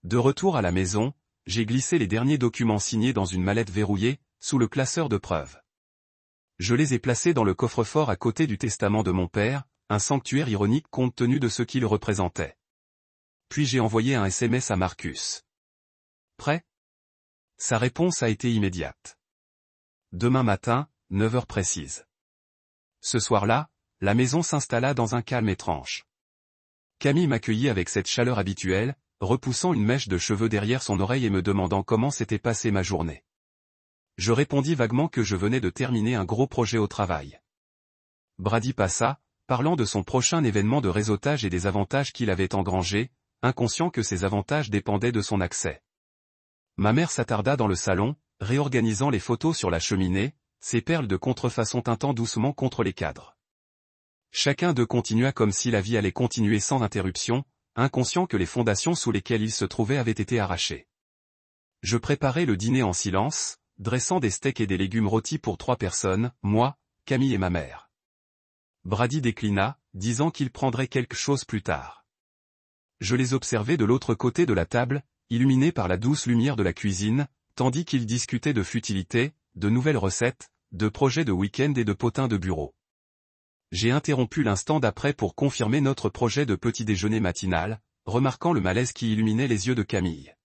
De retour à la maison, j'ai glissé les derniers documents signés dans une mallette verrouillée, sous le classeur de preuves. Je les ai placés dans le coffre-fort à côté du testament de mon père, un sanctuaire ironique compte tenu de ce qu'il représentait. Puis j'ai envoyé un SMS à Marcus. Prêt? Sa réponse a été immédiate. Demain matin, 9 heures précises. Ce soir-là, la maison s'installa dans un calme étrange. Camille m'accueillit avec cette chaleur habituelle, repoussant une mèche de cheveux derrière son oreille et me demandant comment s'était passée ma journée. Je répondis vaguement que je venais de terminer un gros projet au travail. Brady passa, parlant de son prochain événement de réseautage et des avantages qu'il avait engrangés, inconscient que ces avantages dépendaient de son accès. Ma mère s'attarda dans le salon, réorganisant les photos sur la cheminée, ses perles de contrefaçon tintant doucement contre les cadres. Chacun d'eux continua comme si la vie allait continuer sans interruption, inconscient que les fondations sous lesquelles ils se trouvaient avaient été arrachées. Je préparai le dîner en silence, dressant des steaks et des légumes rôtis pour 3 personnes, moi, Camille et ma mère. Brady déclina, disant qu'il prendrait quelque chose plus tard. Je les observais de l'autre côté de la table, illuminés par la douce lumière de la cuisine, tandis qu'ils discutaient de futilités, de nouvelles recettes, de projets de week-end et de potins de bureau. J'ai interrompu l'instant d'après pour confirmer notre projet de petit déjeuner matinal, remarquant le malaise qui illuminait les yeux de Camille.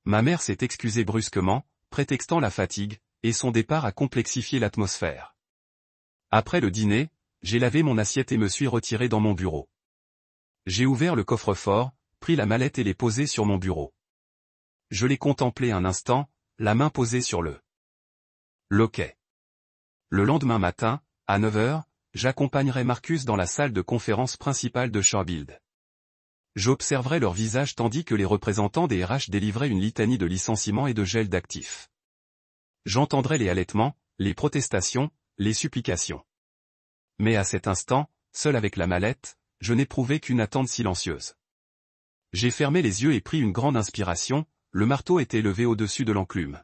Ma mère s'est excusée brusquement, prétextant la fatigue, et son départ a complexifié l'atmosphère. Après le dîner, j'ai lavé mon assiette et me suis retiré dans mon bureau. J'ai ouvert le coffre-fort, pris la mallette et l'ai posée sur mon bureau. Je l'ai contemplée un instant, la main posée sur le loquet. Le lendemain matin, à 9 heures, j'accompagnerai Marcus dans la salle de conférence principale de Shawbuild. J'observerai leur visage tandis que les représentants des RH délivraient une litanie de licenciements et de gel d'actifs. J'entendrai les halètements, les protestations, les supplications. Mais à cet instant, seul avec la mallette, je n'éprouvais qu'une attente silencieuse. J'ai fermé les yeux et pris une grande inspiration, le marteau était levé au-dessus de l'enclume.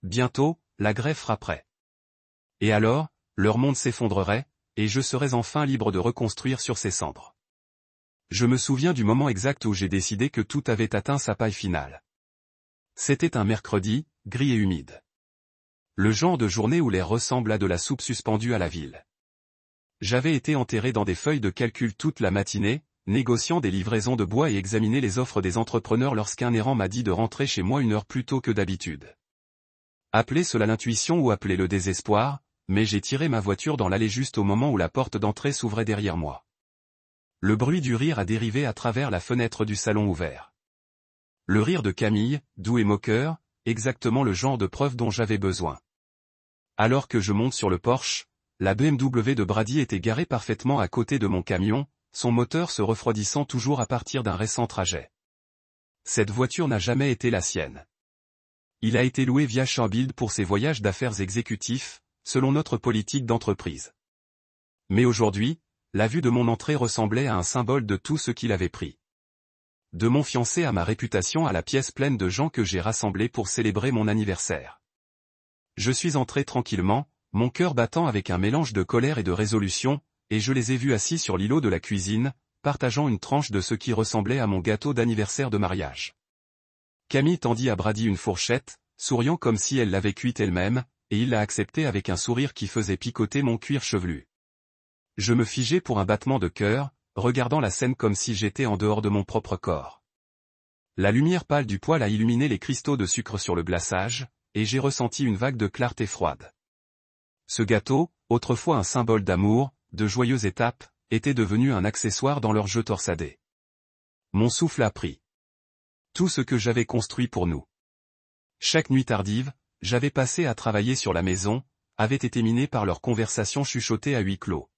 Bientôt, la grève frapperait. Et alors, leur monde s'effondrerait, et je serais enfin libre de reconstruire sur ses cendres. Je me souviens du moment exact où j'ai décidé que tout avait atteint sa paille finale. C'était un mercredi, gris et humide. Le genre de journée où l'air ressemble à de la soupe suspendue à la ville. J'avais été enterré dans des feuilles de calcul toute la matinée, négociant des livraisons de bois et examiné les offres des entrepreneurs lorsqu'un errant m'a dit de rentrer chez moi 1 heure plus tôt que d'habitude. Appelez cela l'intuition ou appelez le désespoir, mais j'ai tiré ma voiture dans l'allée juste au moment où la porte d'entrée s'ouvrait derrière moi. Le bruit du rire a dérivé à travers la fenêtre du salon ouvert. Le rire de Camille, doux et moqueur, exactement le genre de preuve dont j'avais besoin. Alors que je monte sur le porche, la BMW de Brady était garée parfaitement à côté de mon camion, son moteur se refroidissant toujours à partir d'un récent trajet. Cette voiture n'a jamais été la sienne. Il a été loué via Shawbuild pour ses voyages d'affaires exécutifs, selon notre politique d'entreprise. Mais aujourd'hui, la vue de mon entrée ressemblait à un symbole de tout ce qu'il avait pris. De mon fiancé à ma réputation à la pièce pleine de gens que j'ai rassemblés pour célébrer mon anniversaire. Je suis entré tranquillement, mon cœur battant avec un mélange de colère et de résolution, et je les ai vus assis sur l'îlot de la cuisine, partageant une tranche de ce qui ressemblait à mon gâteau d'anniversaire de mariage. Camille tendit à Brady une fourchette, souriant comme si elle l'avait cuite elle-même, et il l'a accepté avec un sourire qui faisait picoter mon cuir chevelu. Je me figeai pour un battement de cœur, regardant la scène comme si j'étais en dehors de mon propre corps. La lumière pâle du poêle a illuminé les cristaux de sucre sur le glaçage, et j'ai ressenti une vague de clarté froide. Ce gâteau, autrefois un symbole d'amour, de joyeuses étapes, était devenu un accessoire dans leur jeu torsadé. Mon souffle a pris. Tout ce que j'avais construit pour nous. Chaque nuit tardive, j'avais passé à travailler sur la maison, avait été miné par leurs conversations chuchotées à huis clos.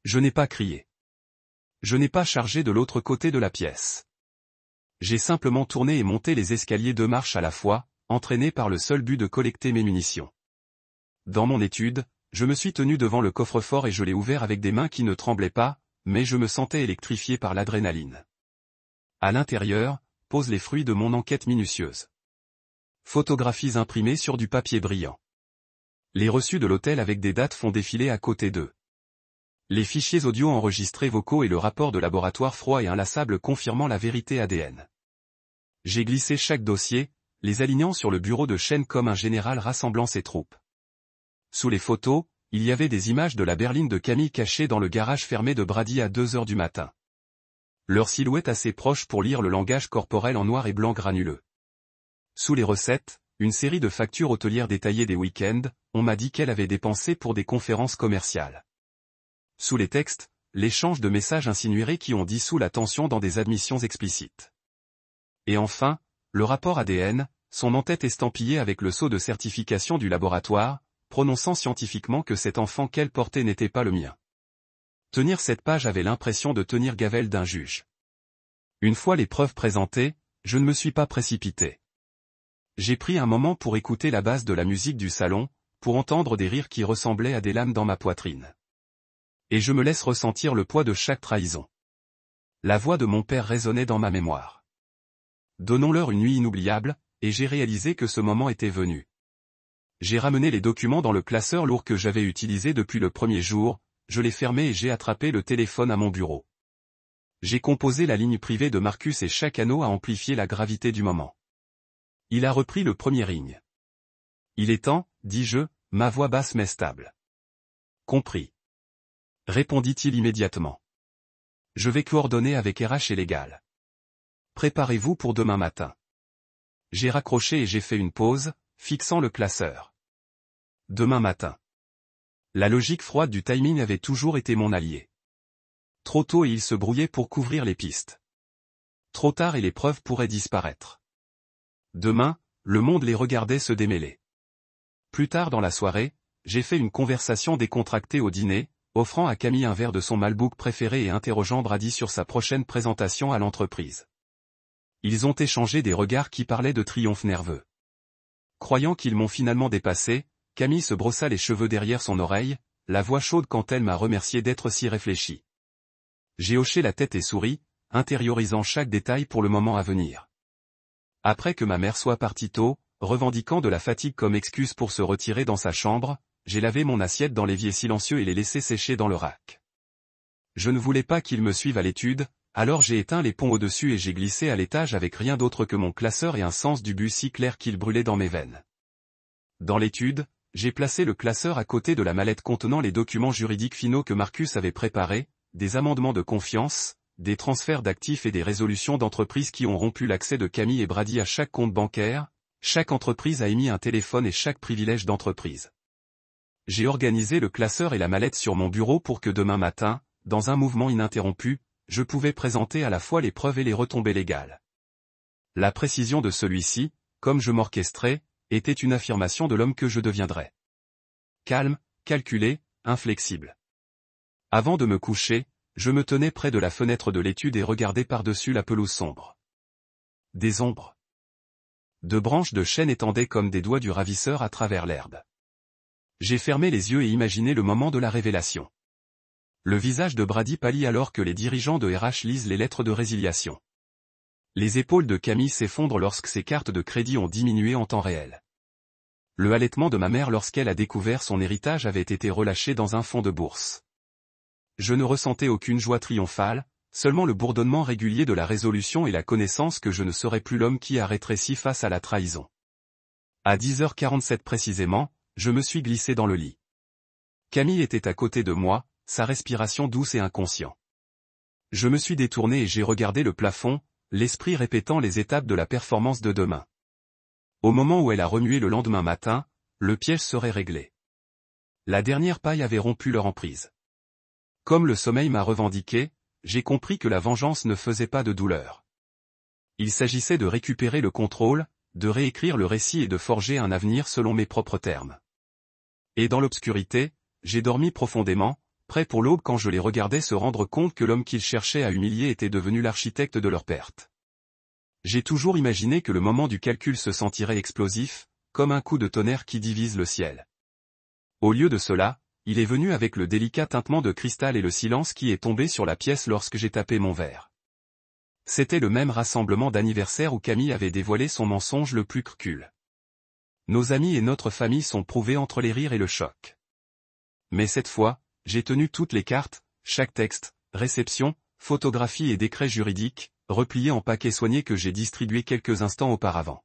Je n'ai pas crié. Je n'ai pas chargé de l'autre côté de la pièce. J'ai simplement tourné et monté les escaliers 2 marches à la fois, entraîné par le seul but de collecter mes munitions. Dans mon étude, je me suis tenu devant le coffre-fort et je l'ai ouvert avec des mains qui ne tremblaient pas, mais je me sentais électrifié par l'adrénaline. À l'intérieur, posent les fruits de mon enquête minutieuse. Photographies imprimées sur du papier brillant. Les reçus de l'hôtel avec des dates font défiler à côté d'eux. Les fichiers audio enregistrés vocaux et le rapport de laboratoire froid et inlassable confirmant la vérité ADN. J'ai glissé chaque dossier, les alignant sur le bureau de chaîne comme un général rassemblant ses troupes. Sous les photos, il y avait des images de la berline de Camille cachée dans le garage fermé de Brady à 2 heures du matin. Leur silhouette assez proche pour lire le langage corporel en noir et blanc granuleux. Sous les recettes, une série de factures hôtelières détaillées des week-ends, on m'a dit qu'elle avait dépensé pour des conférences commerciales. Sous les textes, l'échange de messages insinués qui ont dissous la tension dans des admissions explicites. Et enfin, le rapport ADN, son en-tête estampillé avec le sceau de certification du laboratoire, prononçant scientifiquement que cet enfant qu'elle portait n'était pas le mien. Tenir cette page avait l'impression de tenir gavelle d'un juge. Une fois les preuves présentées, je ne me suis pas précipité. J'ai pris un moment pour écouter la base de la musique du salon, pour entendre des rires qui ressemblaient à des lames dans ma poitrine. Et je me laisse ressentir le poids de chaque trahison. La voix de mon père résonnait dans ma mémoire. Donnons-leur une nuit inoubliable, et j'ai réalisé que ce moment était venu. J'ai ramené les documents dans le classeur lourd que j'avais utilisé depuis le premier jour, je l'ai fermé et j'ai attrapé le téléphone à mon bureau. J'ai composé la ligne privée de Marcus et chaque anneau a amplifié la gravité du moment. Il a repris le premier ring. Il est temps, dis-je, ma voix basse mais stable. Compris. Répondit-il immédiatement. Je vais coordonner avec RH et légal. Préparez-vous pour demain matin. J'ai raccroché et j'ai fait une pause, fixant le classeur. Demain matin. La logique froide du timing avait toujours été mon allié. Trop tôt et il se brouillait pour couvrir les pistes. Trop tard et les preuves pourraient disparaître. Demain, le monde les regardait se démêler. Plus tard dans la soirée, j'ai fait une conversation décontractée au dîner, offrant à Camille un verre de son Malbook préféré et interrogeant Brady sur sa prochaine présentation à l'entreprise. Ils ont échangé des regards qui parlaient de triomphe nerveux. Croyant qu'ils m'ont finalement dépassé, Camille se brossa les cheveux derrière son oreille, la voix chaude quand elle m'a remercié d'être si réfléchie. J'ai hoché la tête et souri, intériorisant chaque détail pour le moment à venir. Après que ma mère soit partie tôt, revendiquant de la fatigue comme excuse pour se retirer dans sa chambre, j'ai lavé mon assiette dans l'évier silencieux et les laissé sécher dans le rack. Je ne voulais pas qu'ils me suivent à l'étude, alors j'ai éteint les ponts au-dessus et j'ai glissé à l'étage avec rien d'autre que mon classeur et un sens du but si clair qu'il brûlait dans mes veines. Dans l'étude, j'ai placé le classeur à côté de la mallette contenant les documents juridiques finaux que Marcus avait préparés, des amendements de confiance, des transferts d'actifs et des résolutions d'entreprises qui ont rompu l'accès de Camille et Brady à chaque compte bancaire, chaque entreprise a émis un téléphone et chaque privilège d'entreprise. J'ai organisé le classeur et la mallette sur mon bureau pour que demain matin, dans un mouvement ininterrompu, je pouvais présenter à la fois les preuves et les retombées légales. La précision de celui-ci, comme je m'orchestrais, était une affirmation de l'homme que je deviendrais. Calme, calculé, inflexible. Avant de me coucher, je me tenais près de la fenêtre de l'étude et regardais par-dessus la pelouse sombre. Des ombres. 2 branches de chêne étendaient comme des doigts du ravisseur à travers l'herbe. J'ai fermé les yeux et imaginé le moment de la révélation. Le visage de Brady pâlit alors que les dirigeants de RH lisent les lettres de résiliation. Les épaules de Camille s'effondrent lorsque ses cartes de crédit ont diminué en temps réel. Le halètement de ma mère lorsqu'elle a découvert son héritage avait été relâché dans un fonds de bourse. Je ne ressentais aucune joie triomphale, seulement le bourdonnement régulier de la résolution et la connaissance que je ne serais plus l'homme qui a rétréci face à la trahison. À 10h47 précisément, je me suis glissé dans le lit. Camille était à côté de moi, sa respiration douce et inconsciente. Je me suis détourné et j'ai regardé le plafond, l'esprit répétant les étapes de la performance de demain. Au moment où elle a remué le lendemain matin, le piège serait réglé. La dernière paille avait rompu leur emprise. Comme le sommeil m'a revendiqué, j'ai compris que la vengeance ne faisait pas de douleur. Il s'agissait de récupérer le contrôle, de réécrire le récit et de forger un avenir selon mes propres termes. Et dans l'obscurité, j'ai dormi profondément, prêt pour l'aube quand je les regardais se rendre compte que l'homme qu'ils cherchaient à humilier était devenu l'architecte de leur perte. J'ai toujours imaginé que le moment du calcul se sentirait explosif, comme un coup de tonnerre qui divise le ciel. Au lieu de cela, il est venu avec le délicat tintement de cristal et le silence qui est tombé sur la pièce lorsque j'ai tapé mon verre. C'était le même rassemblement d'anniversaire où Camille avait dévoilé son mensonge le plus crudele. Nos amis et notre famille sont prouvés entre les rires et le choc. Mais cette fois, j'ai tenu toutes les cartes, chaque texte, réception, photographie et décret juridique, repliés en paquets soignés que j'ai distribués quelques instants auparavant.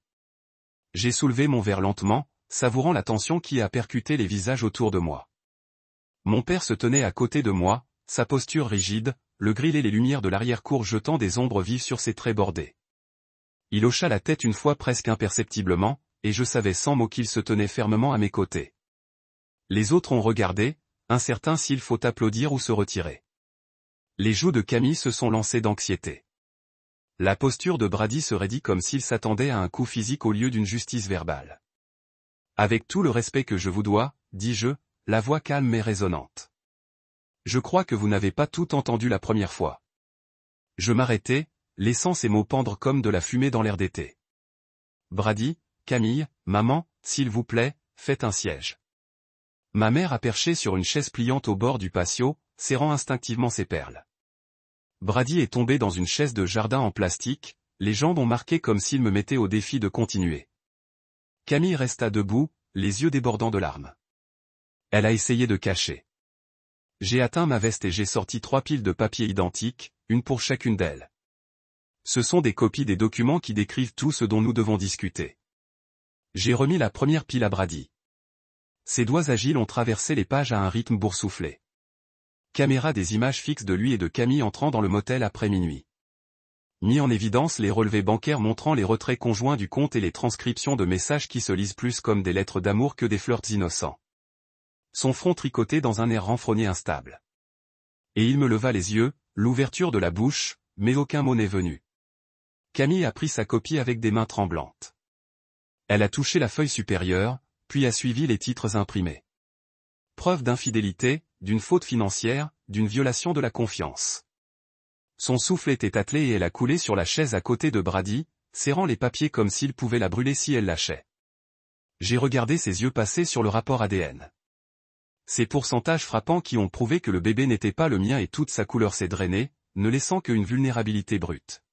J'ai soulevé mon verre lentement, savourant la tension qui a percuté les visages autour de moi. Mon père se tenait à côté de moi, sa posture rigide, le grill et les lumières de l'arrière-cour jetant des ombres vives sur ses traits bordés. Il hocha la tête une fois presque imperceptiblement, et je savais sans mots qu'il se tenait fermement à mes côtés. Les autres ont regardé, incertains s'il faut applaudir ou se retirer. Les joues de Camille se sont lancées d'anxiété. La posture de Brady se raidit comme s'il s'attendait à un coup physique au lieu d'une justice verbale. Avec tout le respect que je vous dois, dis-je, la voix calme mais résonnante. Je crois que vous n'avez pas tout entendu la première fois. Je m'arrêtai, laissant ces mots pendre comme de la fumée dans l'air d'été. Brady, Camille, maman, s'il vous plaît, faites un siège. Ma mère a perché sur une chaise pliante au bord du patio, serrant instinctivement ses perles. Brady est tombé dans une chaise de jardin en plastique, les jambes ont marqué comme s'il me mettait au défi de continuer. Camille resta debout, les yeux débordant de larmes. Elle a essayé de cacher. J'ai atteint ma veste et j'ai sorti 3 piles de papier identiques, une pour chacune d'elles. Ce sont des copies des documents qui décrivent tout ce dont nous devons discuter. J'ai remis la première pile à Brady. Ses doigts agiles ont traversé les pages à un rythme boursouflé. Caméra des images fixes de lui et de Camille entrant dans le motel après minuit. Mis en évidence les relevés bancaires montrant les retraits conjoints du compte et les transcriptions de messages qui se lisent plus comme des lettres d'amour que des flirts innocents. Son front tricoté dans un air renfrogné instable. Et il me leva les yeux, l'ouverture de la bouche, mais aucun mot n'est venu. Camille a pris sa copie avec des mains tremblantes. Elle a touché la feuille supérieure, puis a suivi les titres imprimés. Preuve d'infidélité, d'une faute financière, d'une violation de la confiance. Son souffle était attelé et elle a coulé sur la chaise à côté de Brady, serrant les papiers comme s'il pouvait la brûler si elle lâchait. J'ai regardé ses yeux passer sur le rapport ADN. Ces pourcentages frappants qui ont prouvé que le bébé n'était pas le mien et toute sa couleur s'est drainée, ne laissant qu'une vulnérabilité brute.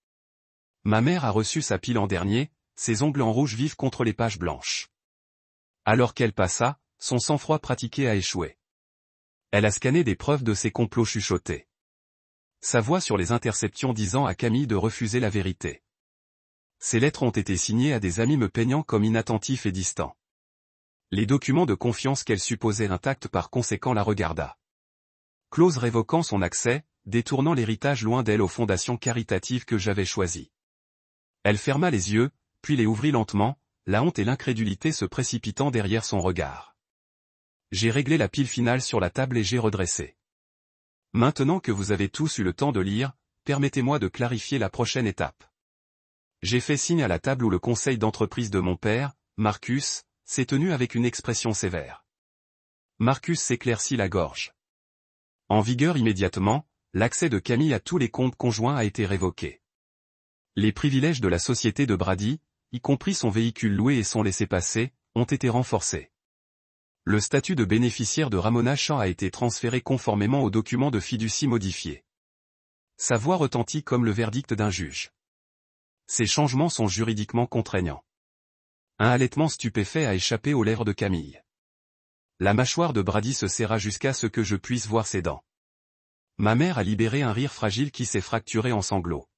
Ma mère a reçu sa pile en dernier, ses ongles en rouge vifs contre les pages blanches. Alors qu'elle passa, son sang-froid pratiqué a échoué. Elle a scanné des preuves de ses complots chuchotés. Sa voix sur les interceptions disant à Camille de refuser la vérité. Ces lettres ont été signées à des amis me peignant comme inattentif et distant. Les documents de confiance qu'elle supposait intacts par conséquent la regarda. Clause révoquant son accès, détournant l'héritage loin d'elle aux fondations caritatives que j'avais choisies. Elle ferma les yeux, puis les ouvrit lentement, la honte et l'incrédulité se précipitant derrière son regard. J'ai réglé la pile finale sur la table et j'ai redressé. Maintenant que vous avez tous eu le temps de lire, permettez-moi de clarifier la prochaine étape. J'ai fait signe à la table où le conseil d'entreprise de mon père, Marcus, s'est tenu avec une expression sévère. Marcus s'éclaircit la gorge. En vigueur immédiatement, l'accès de Camille à tous les comptes conjoints a été révoqué. Les privilèges de la société de Brady, y compris son véhicule loué et son laissez-passer, ont été renforcés. Le statut de bénéficiaire de Ramona Champ a été transféré conformément aux documents de fiducie modifiés. Sa voix retentit comme le verdict d'un juge. Ces changements sont juridiquement contraignants. Un halètement stupéfait a échappé aux lèvres de Camille. La mâchoire de Brady se serra jusqu'à ce que je puisse voir ses dents. Ma mère a libéré un rire fragile qui s'est fracturé en sanglots.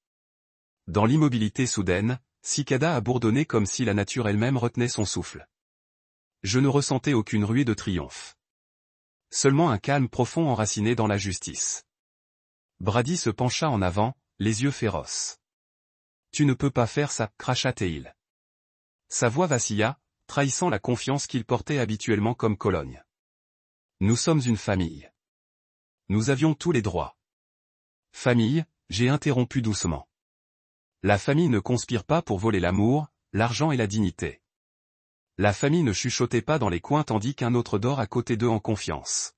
Dans l'immobilité soudaine, Cicada a bourdonné comme si la nature elle-même retenait son souffle. je ne ressentais aucune ruée de triomphe. Seulement un calme profond enraciné dans la justice. Brady se pencha en avant, les yeux féroces. « Tu ne peux pas faire ça, cracha-t-il. » Sa voix vacilla, trahissant la confiance qu'il portait habituellement comme Cologne. « Nous sommes une famille. Nous avions tous les droits. » « Famille », j'ai interrompu doucement. La famille ne conspire pas pour voler l'amour, l'argent et la dignité. La famille ne chuchotait pas dans les coins tandis qu'un autre dort à côté d'eux en confiance.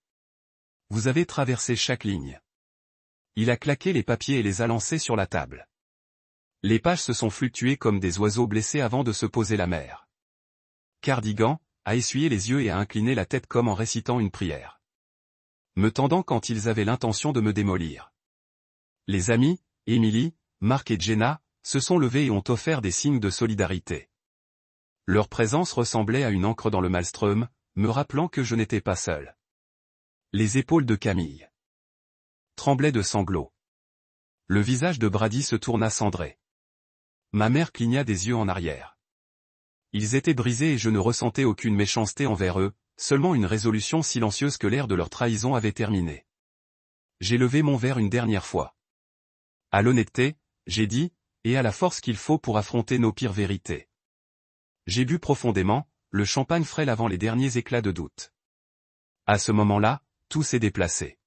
Vous avez traversé chaque ligne. Il a claqué les papiers et les a lancés sur la table. Les pages se sont fluctuées comme des oiseaux blessés avant de se poser la mer. Cardigan a essuyé les yeux et a incliné la tête comme en récitant une prière. Me tendant quand ils avaient l'intention de me démolir. Les amis, Emily, Mark et Jenna, se sont levés et ont offert des signes de solidarité. Leur présence ressemblait à une ancre dans le maelstrom, me rappelant que je n'étais pas seul. Les épaules de Camille tremblaient de sanglots. Le visage de Brady se tourna cendré. Ma mère cligna des yeux en arrière. Ils étaient brisés et je ne ressentais aucune méchanceté envers eux, seulement une résolution silencieuse que l'ère de leur trahison avait terminée. J'ai levé mon verre une dernière fois. À l'honnêteté, j'ai dit, et à la force qu'il faut pour affronter nos pires vérités. J'ai bu profondément, le champagne frais lavant les derniers éclats de doute. À ce moment-là, tout s'est déplacé.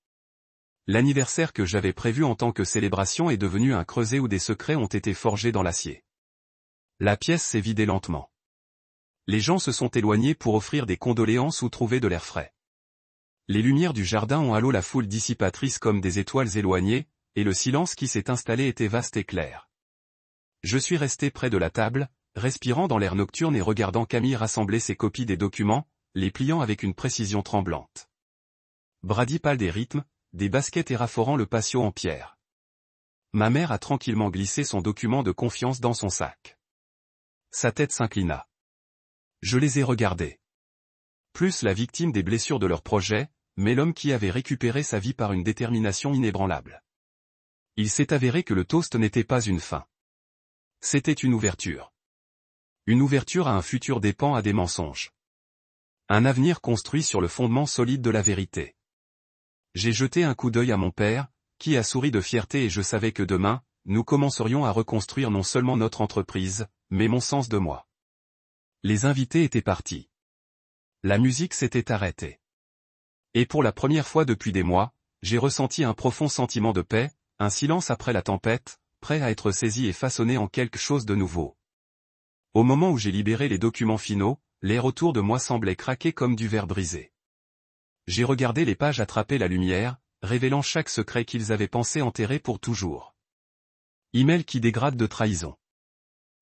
L'anniversaire que j'avais prévu en tant que célébration est devenu un creuset où des secrets ont été forgés dans l'acier. La pièce s'est vidée lentement. Les gens se sont éloignés pour offrir des condoléances ou trouver de l'air frais. Les lumières du jardin ont halo la foule dissipatrice comme des étoiles éloignées, et le silence qui s'est installé était vaste et clair. Je suis resté près de la table, respirant dans l'air nocturne et regardant Camille rassembler ses copies des documents, les pliant avec une précision tremblante. Brady pâle des rythmes, des baskets érafforant le patio en pierre. Ma mère a tranquillement glissé son document de confiance dans son sac. Sa tête s'inclina. Je les ai regardés. Plus la victime des blessures de leur projet, mais l'homme qui avait récupéré sa vie par une détermination inébranlable. Il s'est avéré que le toast n'était pas une fin. C'était une ouverture. Une ouverture à un futur dépend à des mensonges. Un avenir construit sur le fondement solide de la vérité. J'ai jeté un coup d'œil à mon père, qui a souri de fierté et je savais que demain, nous commencerions à reconstruire non seulement notre entreprise, mais mon sens de moi. Les invités étaient partis. La musique s'était arrêtée. Et pour la première fois depuis des mois, j'ai ressenti un profond sentiment de paix, un silence après la tempête, prêt à être saisi et façonné en quelque chose de nouveau. Au moment où j'ai libéré les documents finaux, l'air autour de moi semblait craquer comme du verre brisé. J'ai regardé les pages attraper la lumière, révélant chaque secret qu'ils avaient pensé enterrer pour toujours. Emails qui dégradent de trahison.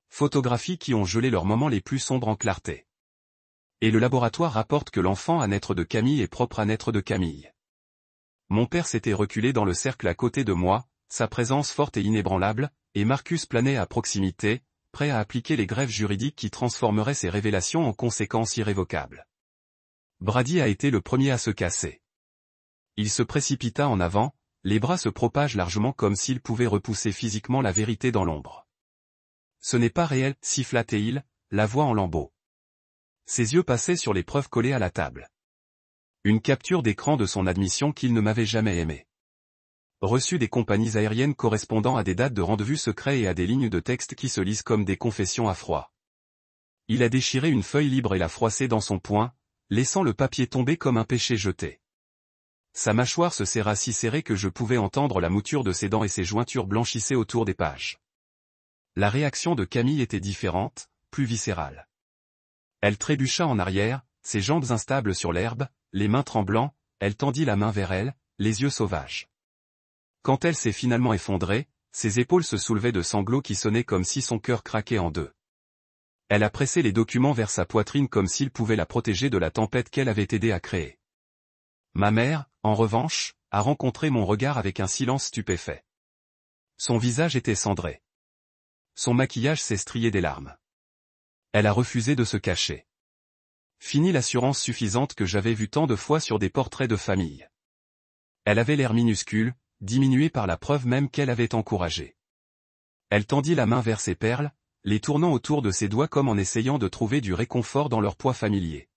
Photographies qui ont gelé leurs moments les plus sombres en clarté. Et le laboratoire rapporte que l'enfant à naître de Camille est propre à naître de Camille. Mon père s'était reculé dans le cercle à côté de moi, sa présence forte et inébranlable, et Marcus planait à proximité, prêt à appliquer les greffes juridiques qui transformeraient ces révélations en conséquences irrévocables. Brady a été le premier à se casser. Il se précipita en avant, les bras se propagent largement comme s'il pouvait repousser physiquement la vérité dans l'ombre. Ce n'est pas réel, siffla-t-il, la voix en lambeaux. Ses yeux passaient sur les preuves collées à la table. Une capture d'écran de son admission qu'il ne m'avait jamais aimé. Reçu des compagnies aériennes correspondant à des dates de rendez-vous secrets et à des lignes de texte qui se lisent comme des confessions à froid. Il a déchiré une feuille libre et l'a froissée dans son poing, laissant le papier tomber comme un péché jeté. Sa mâchoire se serra si serrée que je pouvais entendre la mouture de ses dents et ses jointures blanchissaient autour des pages. La réaction de Camille était différente, plus viscérale. Elle trébucha en arrière, ses jambes instables sur l'herbe, les mains tremblant, elle tendit la main vers elle, les yeux sauvages. Quand elle s'est finalement effondrée, ses épaules se soulevaient de sanglots qui sonnaient comme si son cœur craquait en deux. Elle a pressé les documents vers sa poitrine comme s'ils pouvaient la protéger de la tempête qu'elle avait aidé à créer. Ma mère, en revanche, a rencontré mon regard avec un silence stupéfait. Son visage était cendré. Son maquillage s'est strié des larmes. Elle a refusé de se cacher. Fini l'assurance suffisante que j'avais vue tant de fois sur des portraits de famille. Elle avait l'air minuscule, diminuée par la preuve même qu'elle avait encouragée. Elle tendit la main vers ses perles, les tournant autour de ses doigts comme en essayant de trouver du réconfort dans leur poids familier.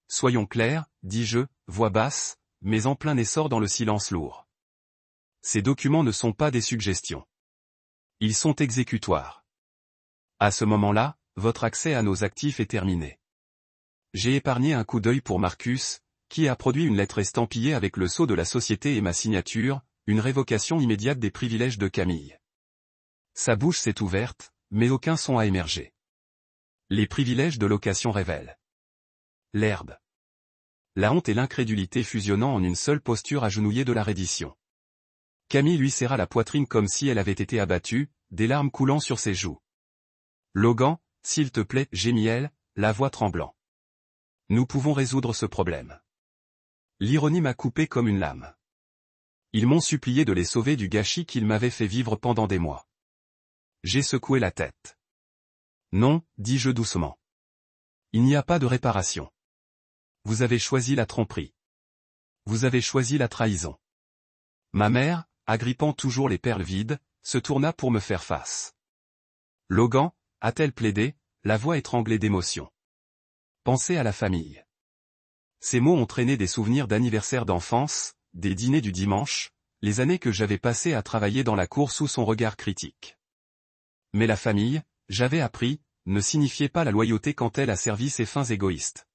Soyons clairs, dis-je, voix basse, mais en plein essor dans le silence lourd. Ces documents ne sont pas des suggestions. Ils sont exécutoires. À ce moment-là, votre accès à nos actifs est terminé. J'ai épargné un coup d'œil pour Marcus, qui a produit une lettre estampillée avec le sceau de la société et ma signature, une révocation immédiate des privilèges de Camille. Sa bouche s'est ouverte, mais aucun son a émergé. Les privilèges de location révèlent l'herbe. La honte et l'incrédulité fusionnant en une seule posture agenouillée de la reddition. Camille lui serra la poitrine comme si elle avait été abattue, des larmes coulant sur ses joues. Logan, s'il te plaît, gémit-elle, la voix tremblant. Nous pouvons résoudre ce problème. L'ironie m'a coupé comme une lame. Ils m'ont supplié de les sauver du gâchis qu'ils m'avaient fait vivre pendant des mois. J'ai secoué la tête. Non, dis-je doucement. Il n'y a pas de réparation. Vous avez choisi la tromperie. Vous avez choisi la trahison. Ma mère, agrippant toujours les perles vides, se tourna pour me faire face. Logan, a-t-elle plaidé, la voix étranglée d'émotion. Pensez à la famille. Ces mots ont traîné des souvenirs d'anniversaires d'enfance, des dîners du dimanche, les années que j'avais passées à travailler dans la cour sous son regard critique. Mais la famille, j'avais appris, ne signifiait pas la loyauté quand elle a servi ses fins égoïstes.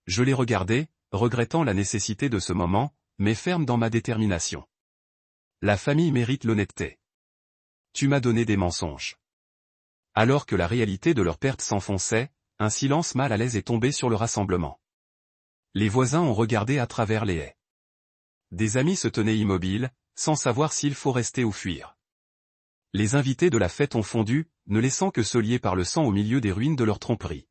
Je les regardais, regrettant la nécessité de ce moment, mais ferme dans ma détermination. La famille mérite l'honnêteté. Tu m'as donné des mensonges. Alors que la réalité de leur perte s'enfonçait, un silence mal à l'aise est tombé sur le rassemblement. Les voisins ont regardé à travers les haies. Des amis se tenaient immobiles, sans savoir s'il faut rester ou fuir. Les invités de la fête ont fondu, ne laissant que se lier par le sang au milieu des ruines de leur tromperie.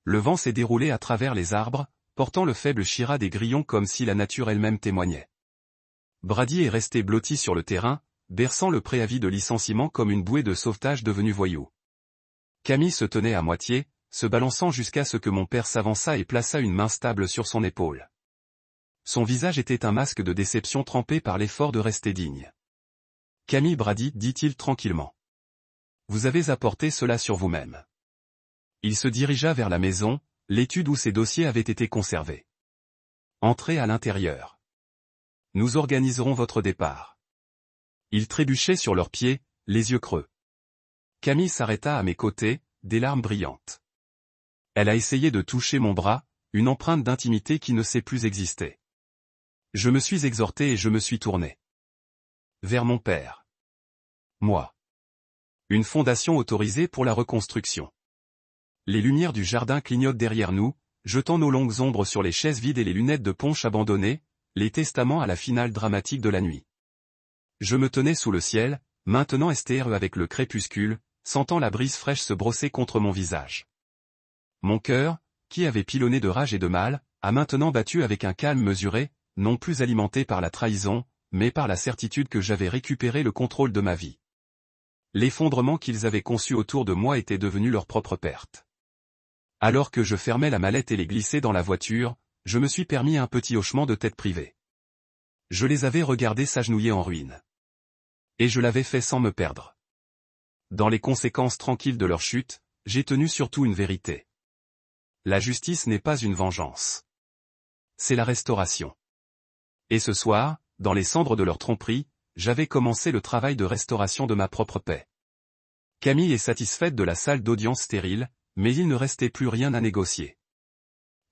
Le vent s'est déroulé à travers les arbres, portant le faible chirat des grillons comme si la nature elle-même témoignait. Brady est resté blotti sur le terrain, berçant le préavis de licenciement comme une bouée de sauvetage devenue voyou. Camille se tenait à moitié, se balançant jusqu'à ce que mon père s'avança et plaça une main stable sur son épaule. Son visage était un masque de déception trempé par l'effort de rester digne. « Camille Brady, dit-il tranquillement. Vous avez apporté cela sur vous-même. » Il se dirigea vers la maison, l'étude où ses dossiers avaient été conservés. Entrez à l'intérieur. Nous organiserons votre départ. Ils trébuchaient sur leurs pieds, les yeux creux. Camille s'arrêta à mes côtés, des larmes brillantes. Elle a essayé de toucher mon bras, une empreinte d'intimité qui ne sait plus exister. Je me suis exhorté et je me suis tourné. Vers mon père. Moi. Une fondation autorisée pour la reconstruction. Les lumières du jardin clignotent derrière nous, jetant nos longues ombres sur les chaises vides et les lunettes de punch abandonnées, les testaments à la finale dramatique de la nuit. Je me tenais sous le ciel, maintenant STRE avec le crépuscule, sentant la brise fraîche se brosser contre mon visage. Mon cœur, qui avait pilonné de rage et de mal, a maintenant battu avec un calme mesuré, non plus alimenté par la trahison, mais par la certitude que j'avais récupéré le contrôle de ma vie. L'effondrement qu'ils avaient conçu autour de moi était devenu leur propre perte. Alors que je fermais la mallette et les glissais dans la voiture, je me suis permis un petit hochement de tête privée. Je les avais regardés s'agenouiller en ruine. Et je l'avais fait sans me perdre. Dans les conséquences tranquilles de leur chute, j'ai tenu surtout une vérité. La justice n'est pas une vengeance. C'est la restauration. Et ce soir, dans les cendres de leur tromperie, j'avais commencé le travail de restauration de ma propre paix. Camille est satisfaite de la salle d'audience stérile, mais il ne restait plus rien à négocier.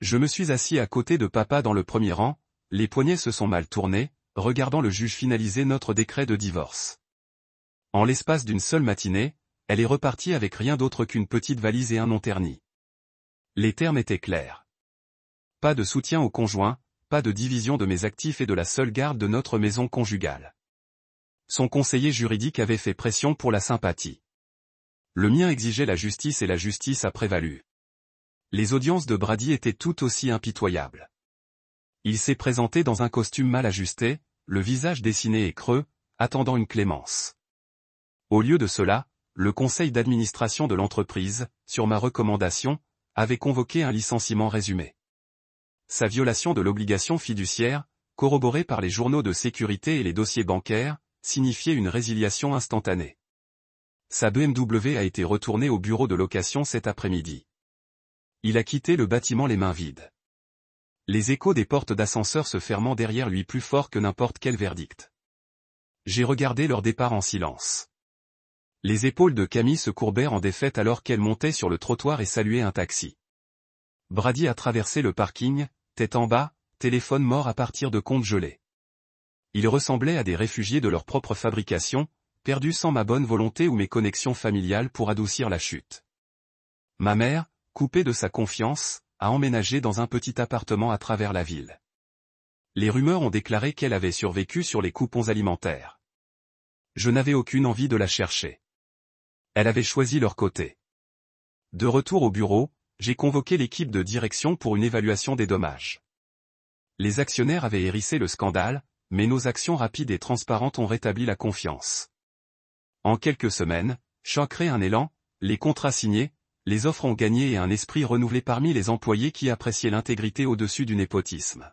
Je me suis assis à côté de papa dans le premier rang, les poignets se sont mal tournés, regardant le juge finaliser notre décret de divorce. En l'espace d'une seule matinée, elle est repartie avec rien d'autre qu'une petite valise et un nom terni. Les termes étaient clairs. Pas de soutien au conjoint, pas de division de mes actifs et de la seule garde de notre maison conjugale. Son conseiller juridique avait fait pression pour la sympathie. Le mien exigeait la justice et la justice a prévalu. Les audiences de Brady étaient tout aussi impitoyables. Il s'est présenté dans un costume mal ajusté, le visage dessiné et creux, attendant une clémence. Au lieu de cela, le conseil d'administration de l'entreprise, sur ma recommandation, avait convoqué un licenciement résumé. Sa violation de l'obligation fiduciaire, corroborée par les journaux de sécurité et les dossiers bancaires, signifiait une résiliation instantanée. Sa BMW a été retournée au bureau de location cet après-midi. Il a quitté le bâtiment les mains vides. Les échos des portes d'ascenseur se fermant derrière lui plus fort que n'importe quel verdict. J'ai regardé leur départ en silence. Les épaules de Camille se courbèrent en défaite alors qu'elle montait sur le trottoir et saluait un taxi. Brady a traversé le parking, tête en bas, téléphone mort à partir de comptes gelés. Ils ressemblaient à des réfugiés de leur propre fabrication, perdus sans ma bonne volonté ou mes connexions familiales pour adoucir la chute. Ma mère, coupée de sa confiance, a emménagé dans un petit appartement à travers la ville. Les rumeurs ont déclaré qu'elle avait survécu sur les coupons alimentaires. Je n'avais aucune envie de la chercher. Elle avait choisi leur côté. De retour au bureau, j'ai convoqué l'équipe de direction pour une évaluation des dommages. Les actionnaires avaient hérissé le scandale, mais nos actions rapides et transparentes ont rétabli la confiance. En quelques semaines, Choc crée un élan, les contrats signés, les offres ont gagné et un esprit renouvelé parmi les employés qui appréciaient l'intégrité au-dessus du népotisme.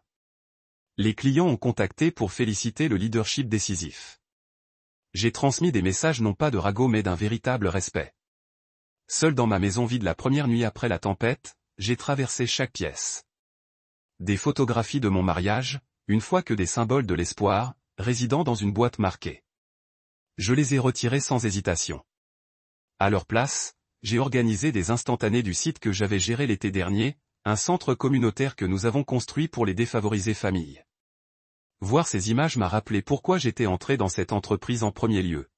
Les clients ont contacté pour féliciter le leadership décisif. J'ai transmis des messages non pas de ragot mais d'un véritable respect. Seul dans ma maison vide la première nuit après la tempête, j'ai traversé chaque pièce. Des photographies de mon mariage, une fois que des symboles de l'espoir, résidant dans une boîte marquée. Je les ai retirés sans hésitation. À leur place, j'ai organisé des instantanés du site que j'avais géré l'été dernier, un centre communautaire que nous avons construit pour les défavorisées familles. Voir ces images m'a rappelé pourquoi j'étais entré dans cette entreprise en premier lieu.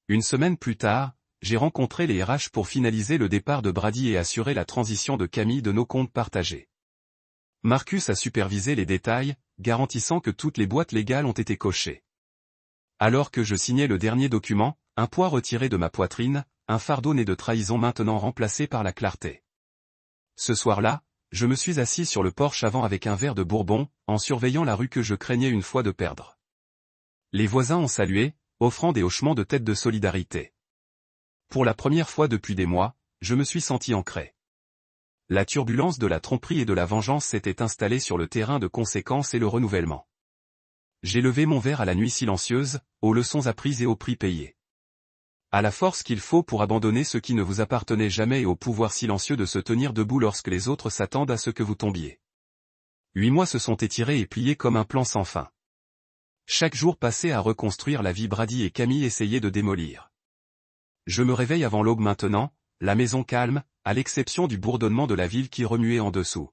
Une semaine plus tard, j'ai rencontré les RH pour finaliser le départ de Brady et assurer la transition de Camille de nos comptes partagés. Marcus a supervisé les détails, garantissant que toutes les boîtes légales ont été cochées. Alors que je signais le dernier document, un poids retiré de ma poitrine, un fardeau né de trahison maintenant remplacé par la clarté. Ce soir-là, je me suis assis sur le porche avant avec un verre de bourbon, en surveillant la rue que je craignais une fois de perdre. Les voisins ont salué, offrant des hochements de tête de solidarité. Pour la première fois depuis des mois, je me suis senti ancré. La turbulence de la tromperie et de la vengeance s'était installée sur le terrain de conséquences et le renouvellement. J'ai levé mon verre à la nuit silencieuse, aux leçons apprises et aux prix payés. À la force qu'il faut pour abandonner ce qui ne vous appartenait jamais et au pouvoir silencieux de se tenir debout lorsque les autres s'attendent à ce que vous tombiez. 8 mois se sont étirés et pliés comme un plan sans fin. Chaque jour passé à reconstruire la vie Brady et Camille essayaient de démolir. Je me réveille avant l'aube maintenant, la maison calme, à l'exception du bourdonnement de la ville qui remuait en dessous.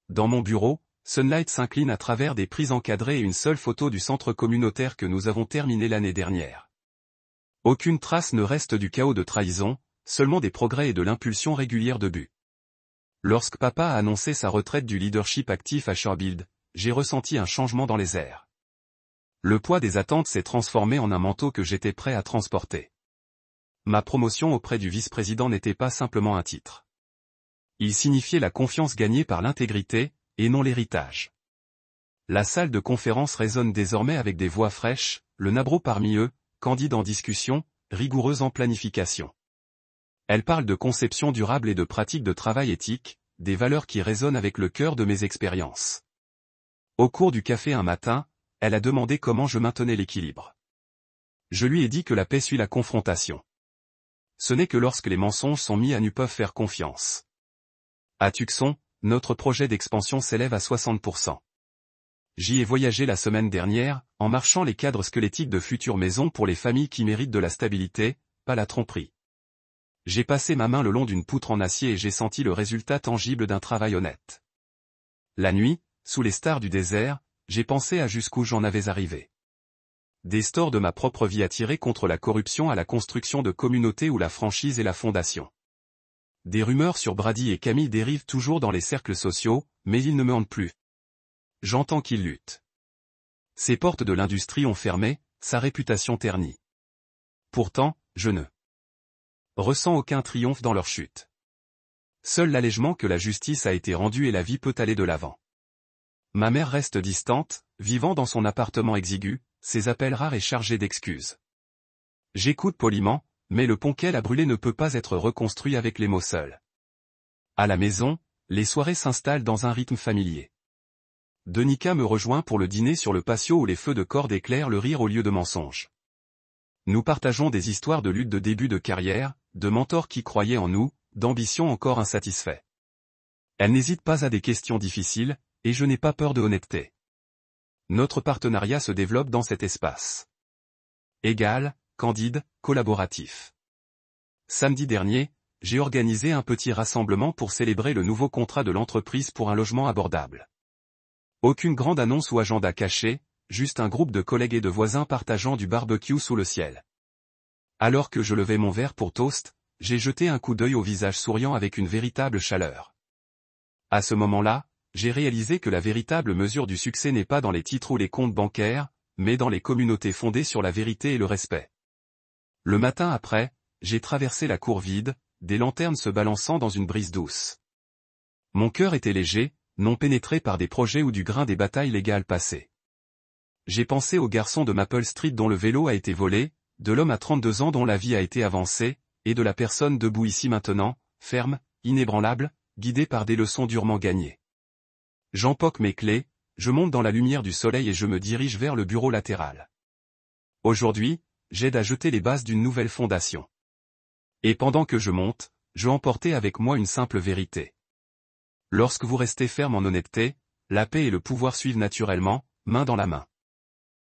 Dans mon bureau, Sunlight s'incline à travers des prises encadrées et une seule photo du centre communautaire que nous avons terminé l'année dernière. Aucune trace ne reste du chaos de trahison, seulement des progrès et de l'impulsion régulière de but. Lorsque papa a annoncé sa retraite du leadership actif à Shorebuild, j'ai ressenti un changement dans les airs. Le poids des attentes s'est transformé en un manteau que j'étais prêt à transporter. Ma promotion auprès du vice-président n'était pas simplement un titre. Il signifiait la confiance gagnée par l'intégrité, et non l'héritage. La salle de conférence résonne désormais avec des voix fraîches, le nabro parmi eux, candide en discussion, rigoureuse en planification. Elle parle de conception durable et de pratiques de travail éthique, des valeurs qui résonnent avec le cœur de mes expériences. Au cours du café un matin, elle a demandé comment je maintenais l'équilibre. Je lui ai dit que la paix suit la confrontation. Ce n'est que lorsque les mensonges sont mis à nu peuvent faire confiance. À Tucson, notre projet d'expansion s'élève à 60%. J'y ai voyagé la semaine dernière, en marchant les cadres squelettiques de futures maisons pour les familles qui méritent de la stabilité, pas la tromperie. J'ai passé ma main le long d'une poutre en acier et j'ai senti le résultat tangible d'un travail honnête. La nuit, sous les stars du désert, j'ai pensé à jusqu'où j'en avais arrivé. Des stores de ma propre vie à tirer contre la corruption à la construction de communautés où la franchise est la fondation. Des rumeurs sur Brady et Camille dérivent toujours dans les cercles sociaux, mais ils ne me hantent plus. J'entends qu'ils luttent. Ses portes de l'industrie ont fermé, sa réputation ternie. Pourtant, je ne ressens aucun triomphe dans leur chute. Seul l'allègement que la justice a été rendue et la vie peut aller de l'avant. Ma mère reste distante, vivant dans son appartement exigu, ses appels rares et chargés d'excuses. J'écoute poliment, mais le pont qu'elle a brûlé ne peut pas être reconstruit avec les mots seuls. À la maison, les soirées s'installent dans un rythme familier. Denica me rejoint pour le dîner sur le patio où les feux de corde éclairent le rire au lieu de mensonges. Nous partageons des histoires de lutte de début de carrière, de mentors qui croyaient en nous, d'ambitions encore insatisfaits. Elle n'hésite pas à des questions difficiles, Et je n'ai pas peur de honnêteté. Notre partenariat se développe dans cet espace. Égal, candide, collaboratif. Samedi dernier, j'ai organisé un petit rassemblement pour célébrer le nouveau contrat de l'entreprise pour un logement abordable. Aucune grande annonce ou agenda caché, juste un groupe de collègues et de voisins partageant du barbecue sous le ciel. Alors que je levais mon verre pour toast, j'ai jeté un coup d'œil au visage souriant avec une véritable chaleur. À ce moment-là, j'ai réalisé que la véritable mesure du succès n'est pas dans les titres ou les comptes bancaires, mais dans les communautés fondées sur la vérité et le respect. Le matin après, j'ai traversé la cour vide, des lanternes se balançant dans une brise douce. Mon cœur était léger, non pénétré par des projets ou du grain des batailles légales passées. J'ai pensé au garçon de Maple Street dont le vélo a été volé, de l'homme à 32 ans dont la vie a été avancée, et de la personne debout ici maintenant, ferme, inébranlable, guidée par des leçons durement gagnées. J'empoque mes clés, je monte dans la lumière du soleil et je me dirige vers le bureau latéral. Aujourd'hui, j'aide à jeter les bases d'une nouvelle fondation. Et pendant que je monte, je emportais avec moi une simple vérité. Lorsque vous restez ferme en honnêteté, la paix et le pouvoir suivent naturellement, main dans la main.